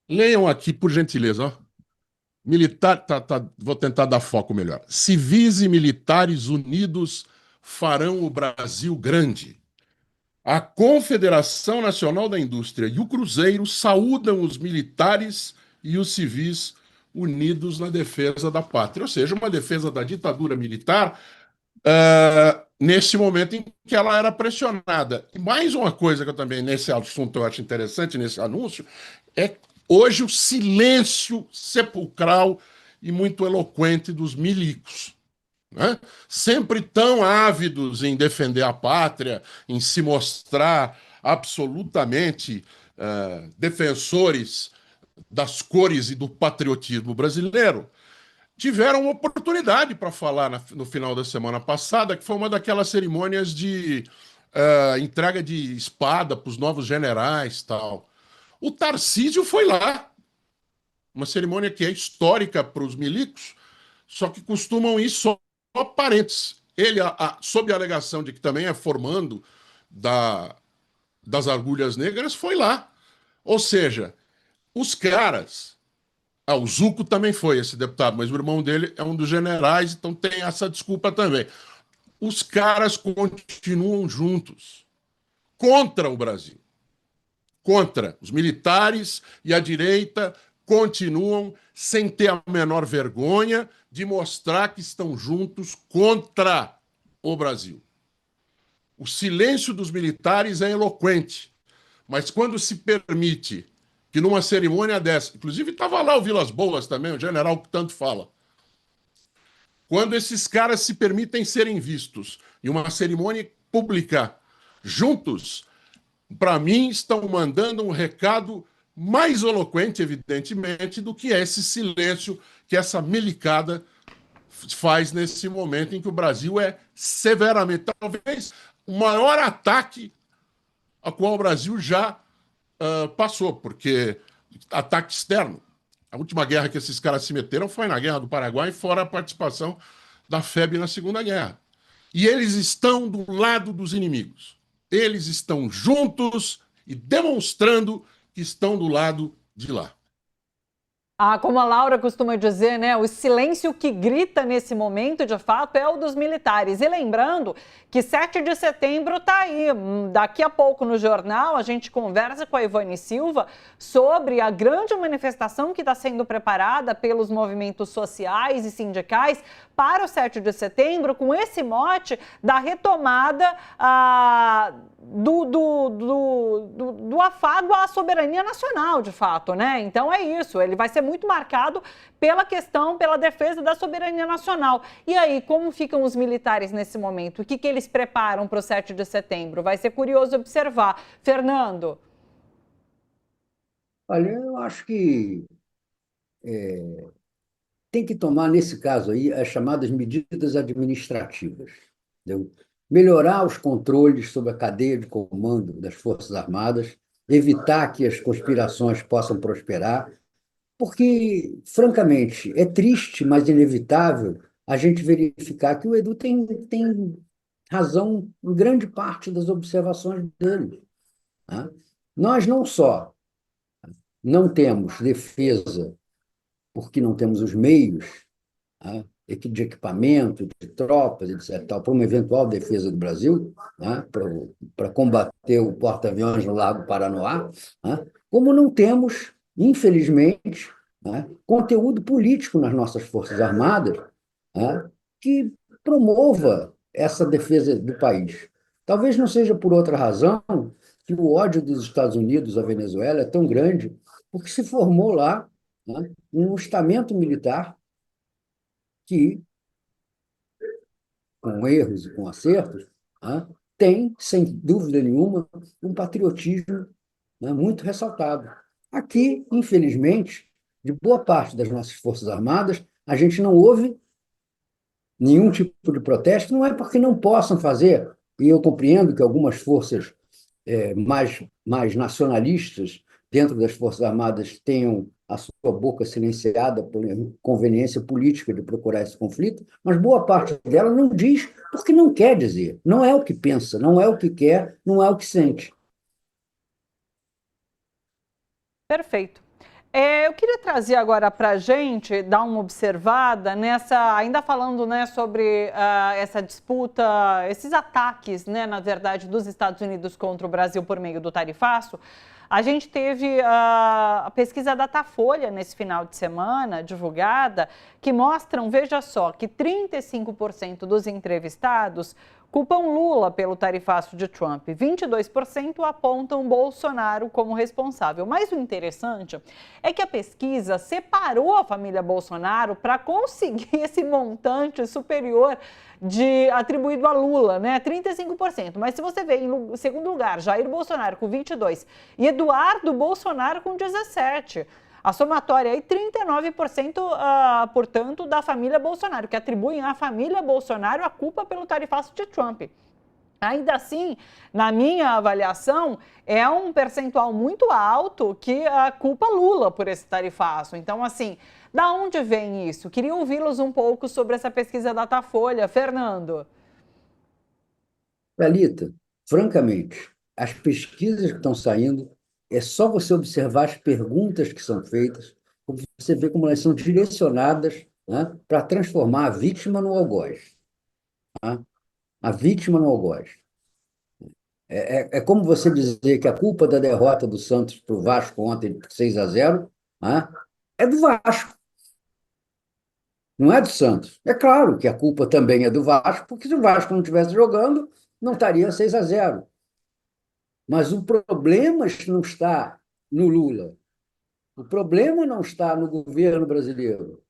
Leiam aqui, por gentileza. Ó. Vou tentar dar foco melhor. Civis e militares unidos farão o Brasil grande. A Confederação Nacional da Indústria e o Cruzeiro saúdam os militares e os civis unidos na defesa da pátria, ou seja, uma defesa da ditadura militar nesse momento em que ela era pressionada. E mais uma coisa que eu também, nesse assunto, eu acho interessante, nesse anúncio, é hoje o silêncio sepulcral e muito eloquente dos milicos. Né? Sempre tão ávidos em defender a pátria, em se mostrar absolutamente defensores das cores e do patriotismo brasileiro, tiveram oportunidade para falar no final da semana passada, que foi uma daquelas cerimônias de entrega de espada para os novos generais tal. O Tarcísio foi lá, uma cerimônia que é histórica para os milicos, só que costumam ir só parentes. Ele, sob a alegação de que também é formando da, das agulhas negras, foi lá. Ou seja, os caras. O Zuco também foi esse deputado, mas o irmão dele é um dos generais, então tem essa desculpa também. Os caras continuam juntos contra o Brasil. Contra. Os militares e a direita continuam sem ter a menor vergonha de mostrar que estão juntos contra o Brasil. O silêncio dos militares é eloquente, mas quando se permite que numa cerimônia dessa, inclusive estava lá o Vilas Boas também, o general que tanto fala, quando esses caras se permitem serem vistos em uma cerimônia pública juntos, para mim estão mandando um recado mais eloquente, evidentemente, do que esse silêncio que essa milicada faz nesse momento em que o Brasil é severamente, talvez, o maior ataque a qual o Brasil já passou, porque ataque externo. A última guerra que esses caras se meteram foi na Guerra do Paraguai, fora a participação da FEB na Segunda Guerra. E eles estão do lado dos inimigos. Eles estão juntos e demonstrando que estão do lado de lá. Como a Laura costuma dizer, né, o silêncio que grita nesse momento, de fato, é o dos militares. E lembrando que 7 de setembro está aí. Daqui a pouco no jornal a gente conversa com a Ivone Silva sobre a grande manifestação que está sendo preparada pelos movimentos sociais e sindicais para o 7 de setembro, com esse mote da retomada do afago à soberania nacional, de fato, né? Então é isso, ele vai ser muito marcado pela questão, pela defesa da soberania nacional. E aí, como ficam os militares nesse momento? O que eles preparam para o 7 de setembro? Vai ser curioso observar. Fernando? Olha, eu acho que tem que tomar, nesse caso aí, as chamadas medidas administrativas. Entendeu? Melhorar os controles sobre a cadeia de comando das Forças Armadas, evitar que as conspirações possam prosperar, porque, francamente, é triste, mas inevitável a gente verificar que o Edu tem razão em grande parte das observações dele. Né? Nós não só não temos defesa porque não temos os meios, né, de equipamento, de tropas, etc., para uma eventual defesa do Brasil, né, para combater o porta-aviões no Lago Paranoá, né, como não temos, infelizmente, né, conteúdo político nas nossas Forças Armadas, né, que promova essa defesa do país. Talvez não seja por outra razão que o ódio dos Estados Unidos à Venezuela é tão grande, porque se formou lá, né, um estamento militar que, com erros e com acertos, né, tem, sem dúvida nenhuma, um patriotismo, né, muito ressaltado. Aqui, infelizmente, de boa parte das nossas Forças Armadas, a gente não ouve nenhum tipo de protesto, não é porque não possam fazer, e eu compreendo que algumas forças mais nacionalistas dentro das Forças Armadas tenham a sua boca silenciada por conveniência política de procurar esse conflito, mas boa parte dela não diz porque não quer dizer, não é o que pensa, não é o que quer, não é o que sente. Perfeito. Eu queria trazer agora para a gente, dar uma observada nessa, ainda falando, né, sobre essa disputa, esses ataques, né, na verdade, dos Estados Unidos contra o Brasil por meio do tarifaço. A gente teve a pesquisa Datafolha nesse final de semana, divulgada, que mostram, veja só, que 35% dos entrevistados culpam Lula pelo tarifaço de Trump, 22% apontam Bolsonaro como responsável. Mas o interessante é que a pesquisa separou a família Bolsonaro para conseguir esse montante superior atribuído a Lula, né? 35%. Mas se você vê em segundo lugar, Jair Bolsonaro com 22% e Eduardo Bolsonaro com 17%. A somatória aí, 39%, portanto, da família Bolsonaro, que atribuem à família Bolsonaro a culpa pelo tarifaço de Trump. Ainda assim, na minha avaliação, é um percentual muito alto que culpa Lula por esse tarifaço. Então, assim, da onde vem isso? Queria ouvi-los um pouco sobre essa pesquisa Datafolha. Fernando. Thalita, francamente, as pesquisas que estão saindo, é só você observar as perguntas que são feitas, você vê como elas são direcionadas, né, para transformar a vítima no algoz. Tá? A vítima no algoz. É como você dizer que a culpa da derrota do Santos para o Vasco ontem, por 6-0, né, é do Vasco. Não é do Santos. É claro que a culpa também é do Vasco, porque se o Vasco não estivesse jogando, não estaria 6-0. Mas o problema não está no Lula. O problema não está no governo brasileiro.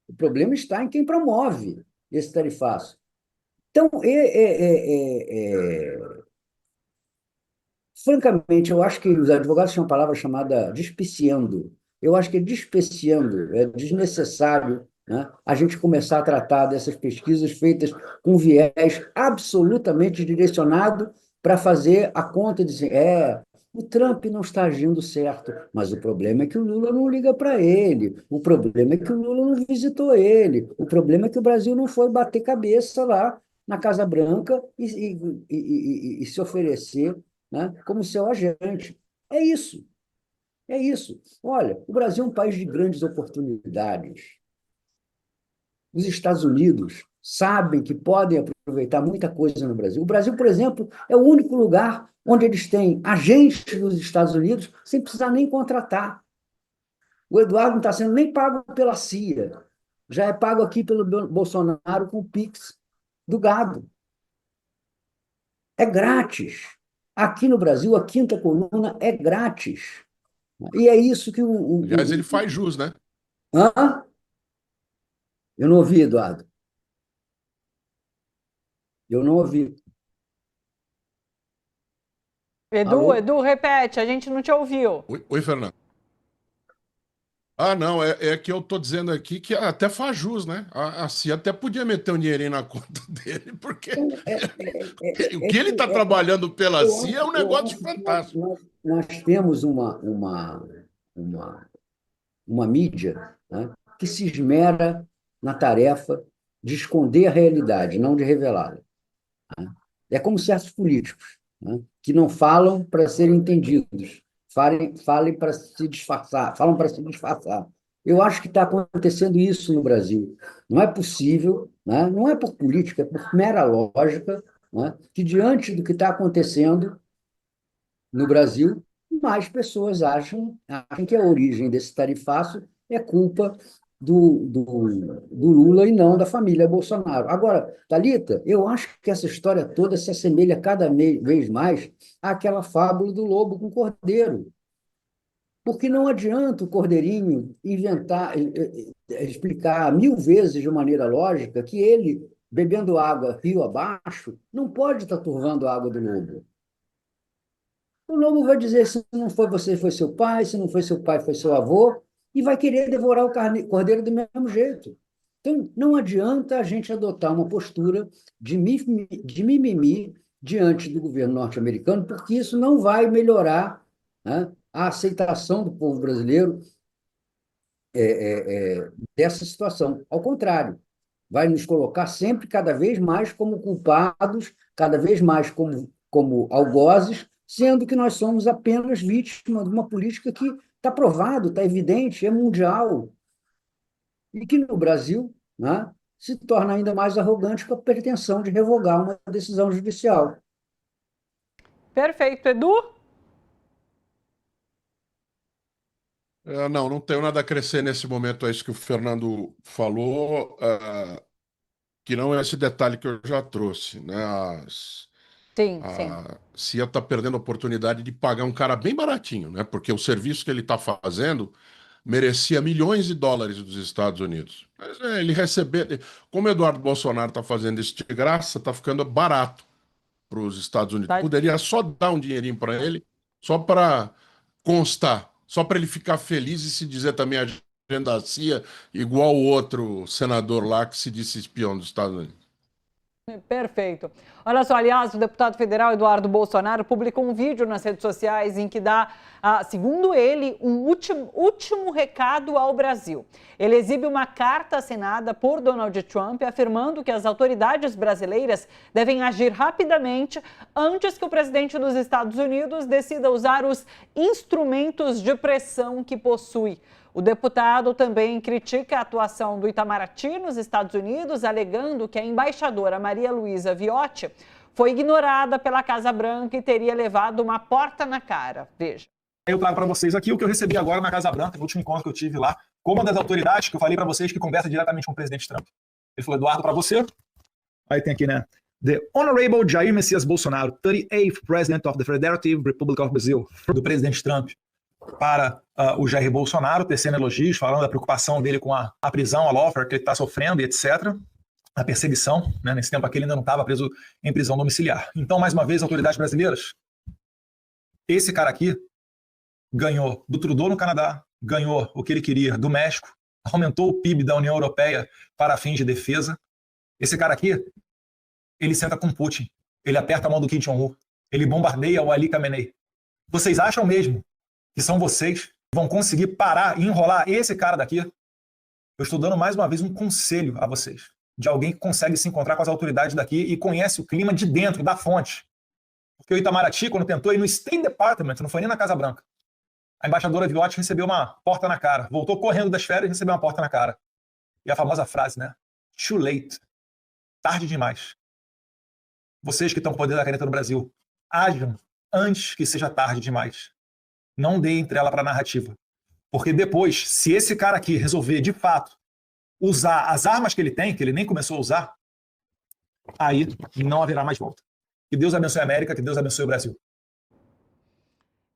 O problema está em quem promove esse tarifaço. Então, francamente, eu acho que os advogados têm uma palavra chamada despeciando. Eu acho que é despeciando, é desnecessário, né, a gente começar a tratar dessas pesquisas feitas com viés absolutamente direcionado para fazer a conta de dizer, o Trump não está agindo certo, mas o problema é que o Lula não liga para ele, o problema é que o Lula não visitou ele, o problema é que o Brasil não foi bater cabeça lá na Casa Branca e se oferecer, né, como seu agente. É isso. É isso. Olha, o Brasil é um país de grandes oportunidades. Os Estados Unidos sabem que podem aproveitar muita coisa no Brasil. O Brasil, por exemplo, é o único lugar onde eles têm agentes dos Estados Unidos sem precisar nem contratar. O Eduardo não está sendo nem pago pela CIA, já é pago aqui pelo Bolsonaro com o Pix do gado. É grátis. Aqui no Brasil, a quinta coluna é grátis. E é isso que Aliás, ele faz jus, né? Hã? Eu não ouvi, Eduardo. Eu não ouvi. Alô? Edu, repete, a gente não te ouviu. Oi, Fernando. Ah, não, é que eu estou dizendo aqui que até faz jus, né? A CIA até podia meter um dinheirinho na conta dele, porque o que ele está trabalhando pela CIA é um negócio fantástico. Nós temos uma mídia, né, que se esmera na tarefa de esconder a realidade, não de revelá-la. Né? É como certos políticos, né, que não falam para serem entendidos, falem para se disfarçar, falam para se disfarçar. Eu acho que está acontecendo isso no Brasil. Não é possível, né, não é por política, é por mera lógica, né, que diante do que está acontecendo no Brasil, mais pessoas acham que a origem desse tarifaço é culpa do Lula e não da família Bolsonaro. Agora, Thalita, eu acho que essa história toda se assemelha cada vez mais àquela fábula do lobo com o cordeiro. Porque não adianta o cordeirinho inventar, explicar 1000 vezes de maneira lógica que ele, bebendo água rio abaixo, não pode estar turvando a água do lobo. O lobo vai dizer se não foi você, foi seu pai, se não foi seu pai, foi seu avô, e vai querer devorar o cordeiro do mesmo jeito. Então, não adianta a gente adotar uma postura de mimimi diante do governo norte-americano, porque isso não vai melhorar, né, a aceitação do povo brasileiro dessa situação. Ao contrário, vai nos colocar sempre cada vez mais como culpados, cada vez mais como algozes, sendo que nós somos apenas vítimas de uma política que está provado, está evidente, é mundial. E que no Brasil, né, se torna ainda mais arrogante com a pretensão de revogar uma decisão judicial. Perfeito. Edu? Não tenho nada a crescer nesse momento a isso que o Fernando falou, que não é esse detalhe que eu já trouxe, né? Sim. A CIA está perdendo a oportunidade de pagar um cara bem baratinho, né? Porque o serviço que ele está fazendo merecia milhões de dólares dos Estados Unidos. Mas ele receber, como o Eduardo Bolsonaro está fazendo isso de graça, está ficando barato para os Estados Unidos. Poderia só dar um dinheirinho para ele, só para constar, só para ele ficar feliz e se dizer também agente da CIA, igual o outro senador lá que se disse espião dos Estados Unidos. Perfeito. Olha só, aliás, o deputado federal Eduardo Bolsonaro publicou um vídeo nas redes sociais em que dá, segundo ele, um último recado ao Brasil. Ele exibe uma carta assinada por Donald Trump afirmando que as autoridades brasileiras devem agir rapidamente antes que o presidente dos Estados Unidos decida usar os instrumentos de pressão que possui. O deputado também critica a atuação do Itamaraty nos Estados Unidos, alegando que a embaixadora Maria Luísa Viotti foi ignorada pela Casa Branca e teria levado uma porta na cara. Veja. Eu trago para vocês aqui o que eu recebi agora na Casa Branca, no último encontro que eu tive lá, com uma das autoridades que eu falei para vocês que conversa diretamente com o presidente Trump. Ele falou, Eduardo, para você. Aí tem aqui, né? The Honorable Jair Messias Bolsonaro, 38th President of the Federative Republic of Brazil. Do presidente Trump. para o Jair Bolsonaro, tecendo elogios, falando da preocupação dele com a prisão, a lawfare que ele está sofrendo e etc., a perseguição, né? Nesse tempo aqui ele ainda não estava preso em prisão domiciliar. Então, mais uma vez, autoridades brasileiras, esse cara aqui ganhou do Trudeau no Canadá, ganhou o que ele queria do México, aumentou o PIB da União Europeia para fins de defesa. Esse cara aqui, ele senta com Putin, ele aperta a mão do Kim Jong-un, ele bombardeia o Ali Khamenei. Vocês acham mesmo que são vocês que vão conseguir parar e enrolar esse cara daqui? Eu estou dando mais uma vez um conselho a vocês, de alguém que consegue se encontrar com as autoridades daqui e conhece o clima de dentro, da fonte. Porque o Itamaraty, quando tentou ir no State Department, não foi nem na Casa Branca, a embaixadora Viotti recebeu uma porta na cara, voltou correndo das férias e recebeu uma porta na cara. E a famosa frase, né? Too late. Tarde demais. Vocês que estão com o poder da caneta no Brasil, ajam antes que seja tarde demais. Não deem trela para a narrativa. Porque depois, se esse cara aqui resolver, de fato, usar as armas que ele tem, que ele nem começou a usar, aí não haverá mais volta. Que Deus abençoe a América, que Deus abençoe o Brasil.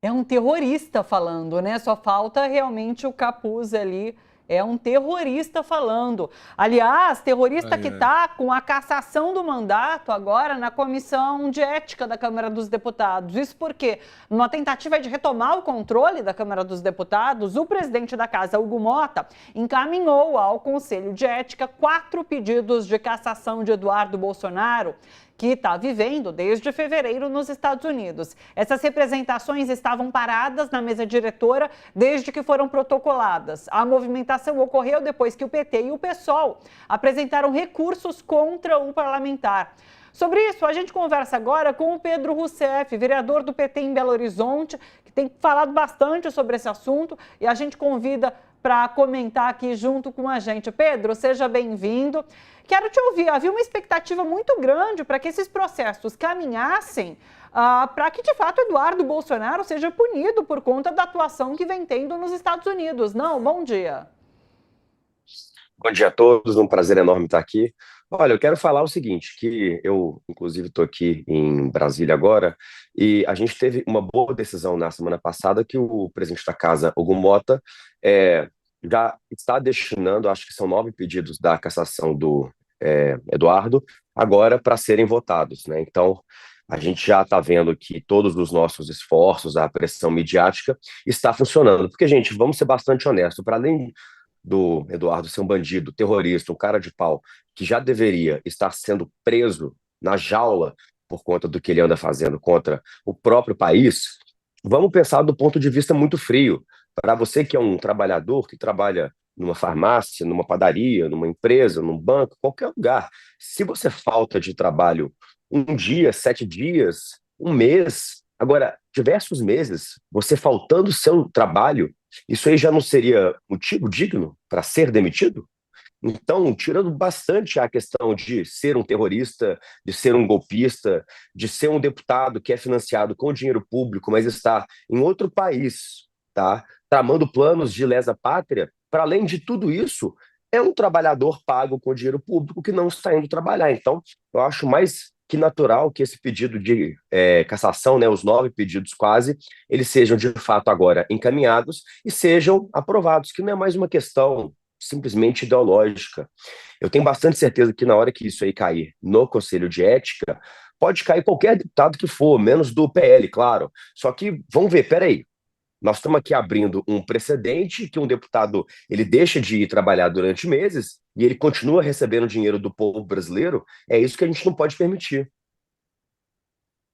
É um terrorista falando, né? Só falta realmente o capuz ali. É um terrorista falando. Aliás, terrorista que está com a cassação do mandato agora na Comissão de Ética da Câmara dos Deputados. Isso porque, numa tentativa de retomar o controle da Câmara dos Deputados, o presidente da casa, Hugo Mota, encaminhou ao Conselho de Ética 4 pedidos de cassação de Eduardo Bolsonaro, que está vivendo desde fevereiro nos Estados Unidos. Essas representações estavam paradas na mesa diretora desde que foram protocoladas. A movimentação ocorreu depois que o PT e o PSOL apresentaram recursos contra o parlamentar. Sobre isso, a gente conversa agora com o Pedro Rousseff, vereador do PT em Belo Horizonte, que tem falado bastante sobre esse assunto, e a gente convida para comentar aqui junto com a gente. Pedro, seja bem-vindo. Quero te ouvir. Havia uma expectativa muito grande para que esses processos caminhassem para que, de fato, Eduardo Bolsonaro seja punido por conta da atuação que vem tendo nos Estados Unidos. Não? Bom dia. Bom dia a todos, um prazer enorme estar aqui. Olha, eu quero falar o seguinte, que eu, inclusive, estou aqui em Brasília agora, e a gente teve uma boa decisão na semana passada que o presidente da casa, Hugo Mota, já está destinando, acho que são 9 pedidos da cassação do Eduardo, agora para serem votados, né? Então, a gente já está vendo que todos os nossos esforços, a pressão midiática está funcionando, porque, gente, vamos ser bastante honestos, para além do Eduardo ser um bandido, terrorista, um cara de pau, que já deveria estar sendo preso na jaula por conta do que ele anda fazendo contra o próprio país, vamos pensar do ponto de vista muito frio. Para você que é um trabalhador, que trabalha numa farmácia, numa padaria, numa empresa, num banco, qualquer lugar, se você falta de trabalho um dia, 7 dias, um mês, agora, diversos meses, você faltando seu trabalho, isso aí já não seria motivo digno para ser demitido? Então, tirando bastante a questão de ser um terrorista, de ser um golpista, de ser um deputado que é financiado com dinheiro público, mas está em outro país, tá? Tramando planos de lesa pátria, para além de tudo isso, é um trabalhador pago com dinheiro público que não está indo trabalhar. Então, eu acho mais que natural que esse pedido de cassação, né, os 9 pedidos quase, eles sejam de fato agora encaminhados e sejam aprovados, que não é mais uma questão simplesmente ideológica. Eu tenho bastante certeza que na hora que isso aí cair no Conselho de Ética, pode cair qualquer deputado que for, menos do PL, claro. Só que, vamos ver, peraí, nós estamos aqui abrindo um precedente que um deputado ele deixa de ir trabalhar durante meses e ele continua recebendo dinheiro do povo brasileiro. É isso que a gente não pode permitir.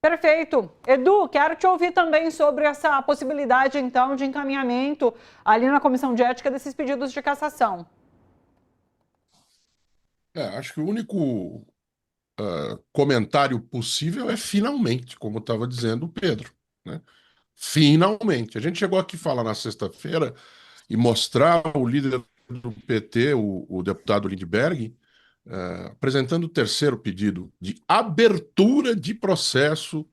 Perfeito. Edu, quero te ouvir também sobre essa possibilidade, então, de encaminhamento ali na Comissão de Ética desses pedidos de cassação. Acho que o único comentário possível é finalmente, como estava dizendo o Pedro, né? Finalmente. A gente chegou aqui falar na sexta-feira e mostrar o líder do PT, o deputado Lindbergh, apresentando o terceiro pedido de abertura de processo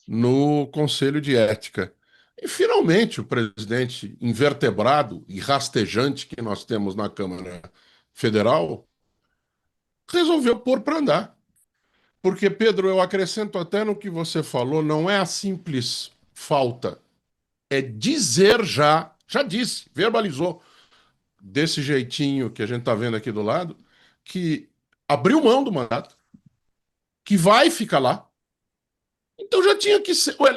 no Conselho de Ética. E, finalmente, o presidente invertebrado e rastejante que nós temos na Câmara Federal resolveu pôr para andar. Porque, Pedro, eu acrescento até no que você falou, não é a simples falta é dizer já disse, verbalizou, desse jeitinho que a gente está vendo aqui do lado, que abriu mão do mandato, que vai ficar lá. Então já tinha que ser. Ué,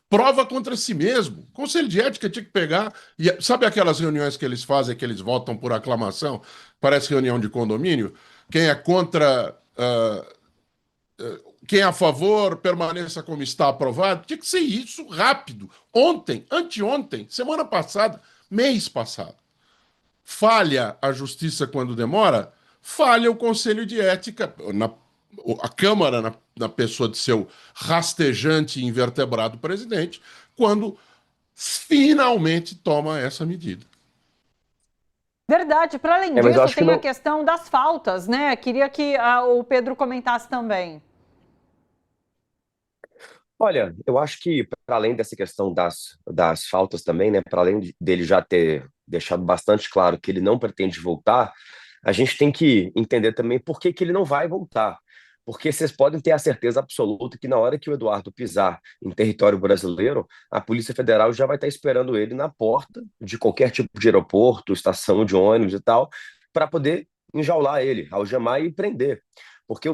prova contra si mesmo. O Conselho de Ética tinha que pegar. E, sabe aquelas reuniões que eles fazem, que eles votam por aclamação? Parece reunião de condomínio. Quem é contra. Quem é a favor, permaneça como está aprovado. Tinha que ser isso rápido. Ontem, anteontem, semana passada, mês passado. Falha a justiça quando demora, falha o Conselho de Ética, a Câmara, na pessoa de seu rastejante e invertebrado presidente, quando finalmente toma essa medida. Verdade. Para além Mas eu disso, acho que tem a não. questão das faltas, né? Queria que o Pedro comentasse também. Olha, eu acho que, para além dessa questão das faltas também, né, para além dele já ter deixado bastante claro que ele não pretende voltar, a gente tem que entender também por que que ele não vai voltar. Porque vocês podem ter a certeza absoluta que na hora que o Eduardo pisar em território brasileiro, a Polícia Federal já vai estar esperando ele na porta de qualquer tipo de aeroporto, estação de ônibus e tal, para poder enjaular ele, algemar e prender. Porque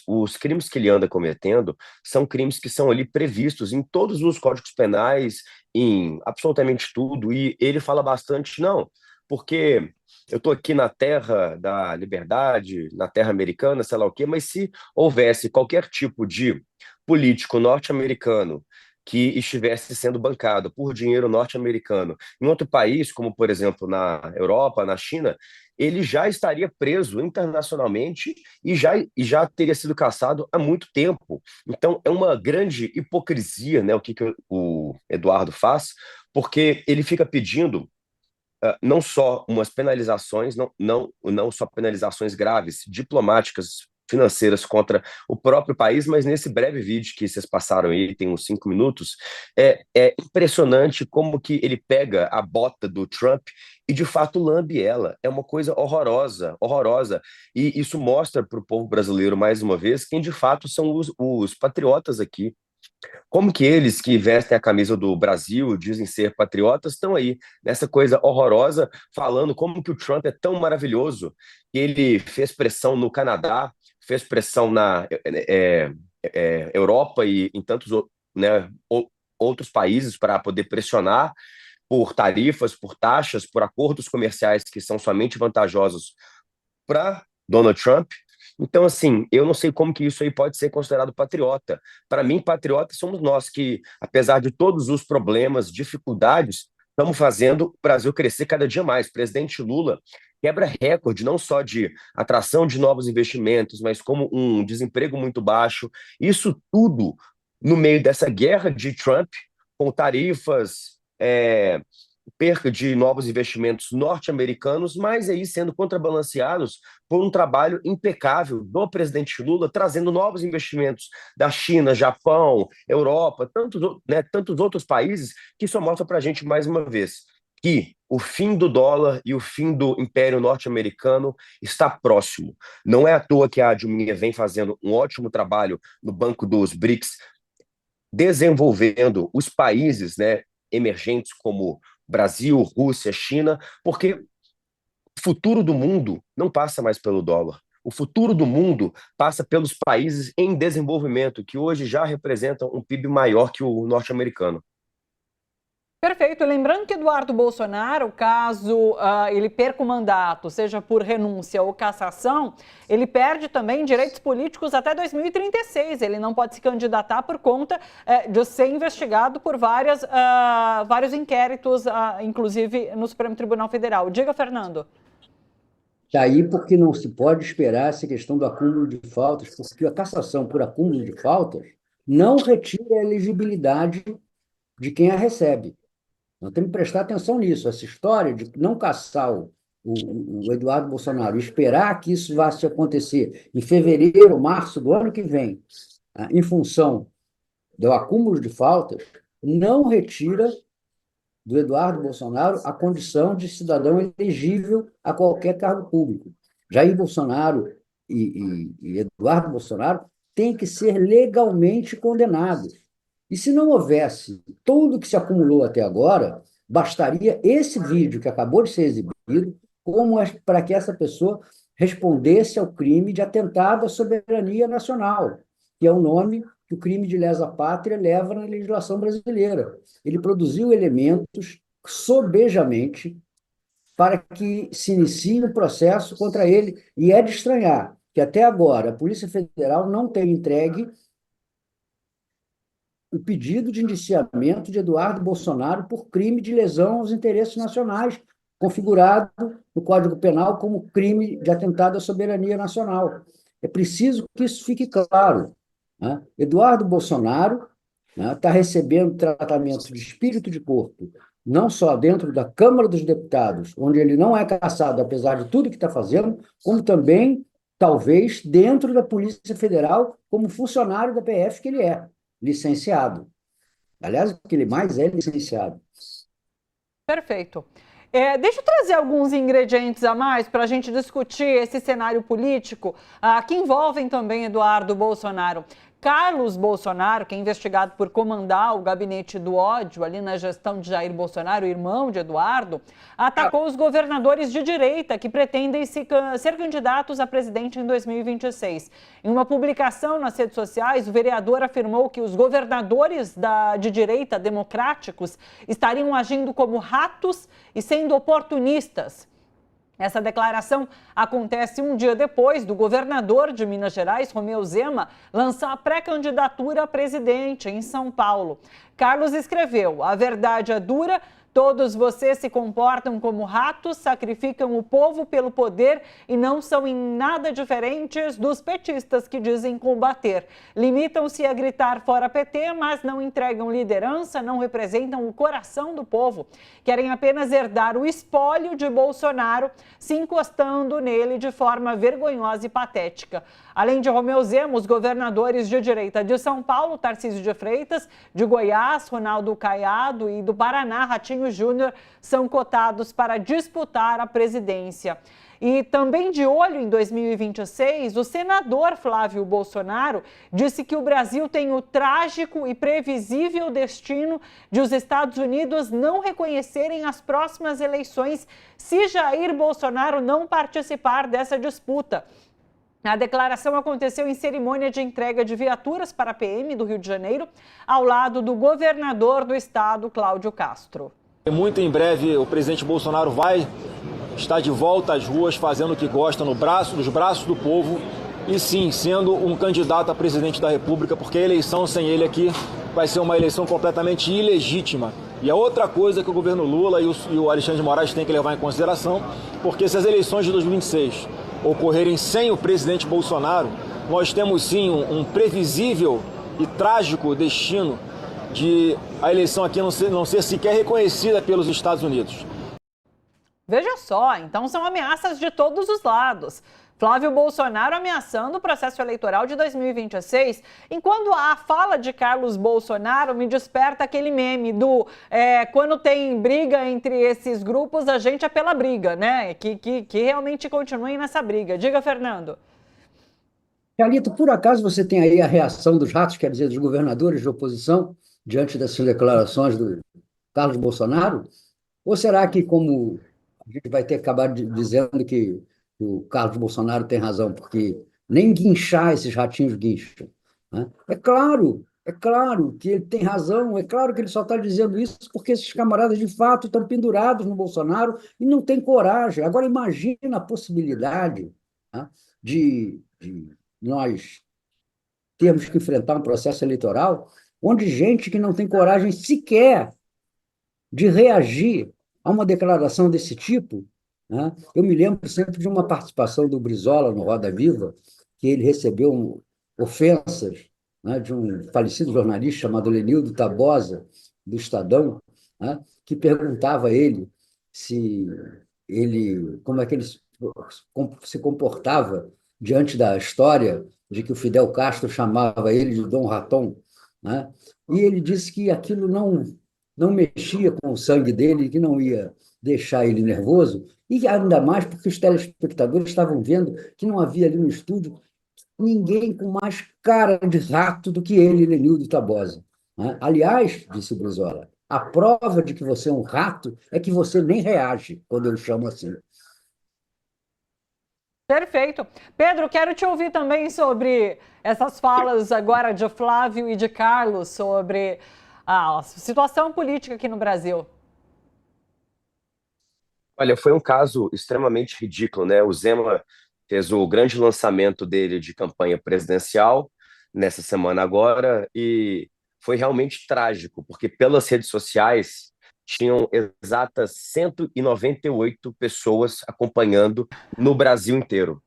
os crimes que ele anda cometendo são crimes que são ali previstos em todos os códigos penais, em absolutamente tudo, e ele fala bastante, não, porque eu estou aqui na terra da liberdade, na terra americana, sei lá o quê, mas se houvesse qualquer tipo de político norte-americano que estivesse sendo bancado por dinheiro norte-americano em outro país, como por exemplo na Europa, na China, ele já estaria preso internacionalmente e já teria sido caçado há muito tempo. Então é uma grande hipocrisia, né, o que o Eduardo faz, porque ele fica pedindo não só umas penalizações, não só penalizações graves, diplomáticas, financeiras contra o próprio país, mas nesse breve vídeo que vocês passaram aí, tem uns 5 minutos, é impressionante como que ele pega a bota do Trump e de fato lambe ela. É uma coisa horrorosa, horrorosa. E isso mostra para o povo brasileiro, mais uma vez, quem de fato são os patriotas aqui. Como que eles que vestem a camisa do Brasil, dizem ser patriotas, estão aí nessa coisa horrorosa, falando como que o Trump é tão maravilhoso, que ele fez pressão no Canadá, fez pressão na Europa e em tantos né, outros países para poder pressionar por tarifas, por taxas, por acordos comerciais que são somente vantajosos para Donald Trump. Então, assim, eu não sei como que isso aí pode ser considerado patriota. Para mim, patriotas somos nós que, apesar de todos os problemas, dificuldades, estamos fazendo o Brasil crescer cada dia mais. O presidente Lula quebra recorde não só de atração de novos investimentos, mas como um desemprego muito baixo. Isso tudo no meio dessa guerra de Trump, com tarifas, perca de novos investimentos norte-americanos, mas aí sendo contrabalanceados por um trabalho impecável do presidente Lula, trazendo novos investimentos da China, Japão, Europa, tantos outros países, que só mostra para a gente mais uma vez que o fim do dólar e o fim do Império Norte-Americano está próximo. Não é à toa que a Dilma vem fazendo um ótimo trabalho no Banco dos BRICS, desenvolvendo os países, né, emergentes como Brasil, Rússia, China, porque o futuro do mundo não passa mais pelo dólar. O futuro do mundo passa pelos países em desenvolvimento, que hoje já representam um PIB maior que o norte-americano. Perfeito. Lembrando que Eduardo Bolsonaro, caso ele perca o mandato, seja por renúncia ou cassação, ele perde também direitos políticos até 2036. Ele não pode se candidatar por conta de ser investigado por vários inquéritos, inclusive no Supremo Tribunal Federal. Diga, Fernando. Daí porque não se pode esperar essa questão do acúmulo de faltas, porque a cassação por acúmulo de faltas não retira a elegibilidade de quem a recebe. Nós temos que prestar atenção nisso. Essa história de não caçar o Eduardo Bolsonaro e esperar que isso vá se acontecer em fevereiro, março do ano que vem, em função do acúmulo de faltas, não retira do Eduardo Bolsonaro a condição de cidadão elegível a qualquer cargo público. Jair Bolsonaro e Eduardo Bolsonaro têm que ser legalmente condenados. E se não houvesse tudo que se acumulou até agora, bastaria esse vídeo que acabou de ser exibido para que essa pessoa respondesse ao crime de atentado à soberania nacional, que é o nome que o crime de lesa pátria leva na legislação brasileira. Ele produziu elementos sobejamente para que se inicie um processo contra ele, e é de estranhar que até agora a Polícia Federal não tenha entregue o pedido de indiciamento de Eduardo Bolsonaro por crime de lesão aos interesses nacionais, configurado no Código Penal como crime de atentado à soberania nacional. É preciso que isso fique claro, né? Eduardo Bolsonaro, né, está recebendo tratamento de espírito de corpo, não só dentro da Câmara dos Deputados, onde ele não é cassado, apesar de tudo que está fazendo, como também, talvez, dentro da Polícia Federal, como funcionário da PF que ele é, licenciado. Aliás, o que ele mais é licenciado. Perfeito. Deixa eu trazer alguns ingredientes a mais para a gente discutir esse cenário político que envolvem também Eduardo Bolsonaro. Carlos Bolsonaro, que é investigado por comandar o gabinete do ódio ali na gestão de Jair Bolsonaro, irmão de Eduardo, atacou os governadores de direita que pretendem ser candidatos a presidente em 2026. Em uma publicação nas redes sociais, o vereador afirmou que os governadores de direita democráticos estariam agindo como ratos e sendo oportunistas. Essa declaração acontece um dia depois do governador de Minas Gerais, Romeu Zema, lançar a pré-candidatura a presidente em São Paulo. Carlos escreveu: "A verdade é dura, todos vocês se comportam como ratos, sacrificam o povo pelo poder e não são em nada diferentes dos petistas que dizem combater. Limitam-se a gritar fora PT, mas não entregam liderança, não representam o coração do povo. Querem apenas herdar o espólio de Bolsonaro, se encostando nele de forma vergonhosa e patética." Além de Romeu Zema, os governadores de direita de São Paulo, Tarcísio de Freitas, de Goiás, Ronaldo Caiado, e do Paraná, Ratinho Júnior, são cotados para disputar a presidência. E também de olho em 2026, o senador Flávio Bolsonaro disse que o Brasil tem o trágico e previsível destino de os Estados Unidos não reconhecerem as próximas eleições se Jair Bolsonaro não participar dessa disputa. A declaração aconteceu em cerimônia de entrega de viaturas para a PM do Rio de Janeiro, ao lado do governador do estado, Cláudio Castro. Muito em breve o presidente Bolsonaro vai estar de volta às ruas fazendo o que gosta nos braços do povo e sim, sendo um candidato a presidente da República, porque a eleição sem ele aqui vai ser uma eleição completamente ilegítima. E é outra coisa que o governo Lula e o Alexandre de Moraes têm que levar em consideração, porque se as eleições de 2026 ocorrerem sem o presidente Bolsonaro, nós temos sim um previsível e trágico destino de a eleição aqui não ser sequer reconhecida pelos Estados Unidos. Veja só, então são ameaças de todos os lados. Flávio Bolsonaro ameaçando o processo eleitoral de 2026, enquanto a fala de Carlos Bolsonaro me desperta aquele meme do quando tem briga entre esses grupos, a gente é pela briga, né? Que realmente continuem nessa briga. Diga, Fernando. Carlito, por acaso você tem aí a reação dos ratos, quer dizer, dos governadores de oposição, diante dessas declarações do Carlos Bolsonaro? Ou será que, como a gente vai ter acabado dizendo que o Carlos Bolsonaro tem razão, porque nem guinchar esses ratinhos guincham, né? É claro que ele tem razão, é claro que ele só está dizendo isso porque esses camaradas, de fato, estão pendurados no Bolsonaro e não têm coragem. Agora, imagina a possibilidade, né, de nós termos que enfrentar um processo eleitoral onde gente que não tem coragem sequer de reagir a uma declaração desse tipo, né? Eu me lembro sempre de uma participação do Brizola no Roda Viva, que ele recebeu ofensas, né, de um falecido jornalista chamado Lenildo Tabosa, do Estadão, né, que perguntava a ele como é que ele se comportava diante da história de que o Fidel Castro chamava ele de Dom Raton, né? E ele disse que aquilo não mexia com o sangue dele, que não ia deixar ele nervoso, e ainda mais porque os telespectadores estavam vendo que não havia ali no estúdio ninguém com mais cara de rato do que ele, Lenildo Tabosa. Né? Aliás, disse Brizola, a prova de que você é um rato é que você nem reage quando eu chamo assim. Perfeito. Pedro, quero te ouvir também sobre essas falas agora de Flávio e de Carlos sobre a situação política aqui no Brasil. Olha, foi um caso extremamente ridículo, né? O Zema fez o grande lançamento dele de campanha presidencial nessa semana agora e foi realmente trágico, porque pelas redes sociais tinham exatas 198 pessoas acompanhando no Brasil inteiro.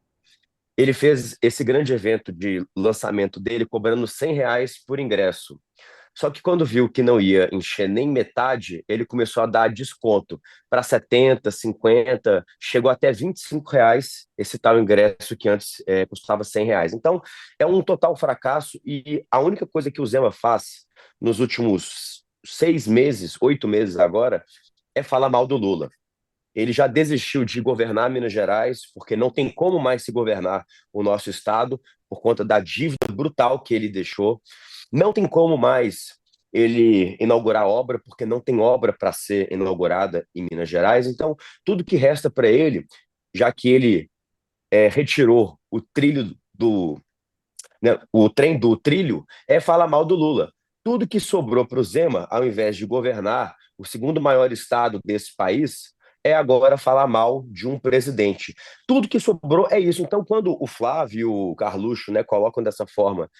Ele fez esse grande evento de lançamento dele cobrando R$ 100 por ingresso. Só que quando viu que não ia encher nem metade, ele começou a dar desconto para 70, 50, chegou até R$ 25 esse tal ingresso que antes custava R$ 100. Então, é um total fracasso e a única coisa que o Zema faz nos últimos 6 meses, 8 meses agora, é falar mal do Lula. Ele já desistiu de governar Minas Gerais, porque não tem como mais se governar o nosso estado, por conta da dívida brutal que ele deixou. Não tem como mais ele inaugurar obra, porque não tem obra para ser inaugurada em Minas Gerais. Então, tudo que resta para ele, já que ele retirou o trilho do, né, o trem do trilho, é falar mal do Lula. Tudo que sobrou para o Zema, ao invés de governar o segundo maior estado desse país, é agora falar mal de um presidente. Tudo que sobrou é isso. Então, quando o Flávio e o Carluxo, né, colocam dessa forma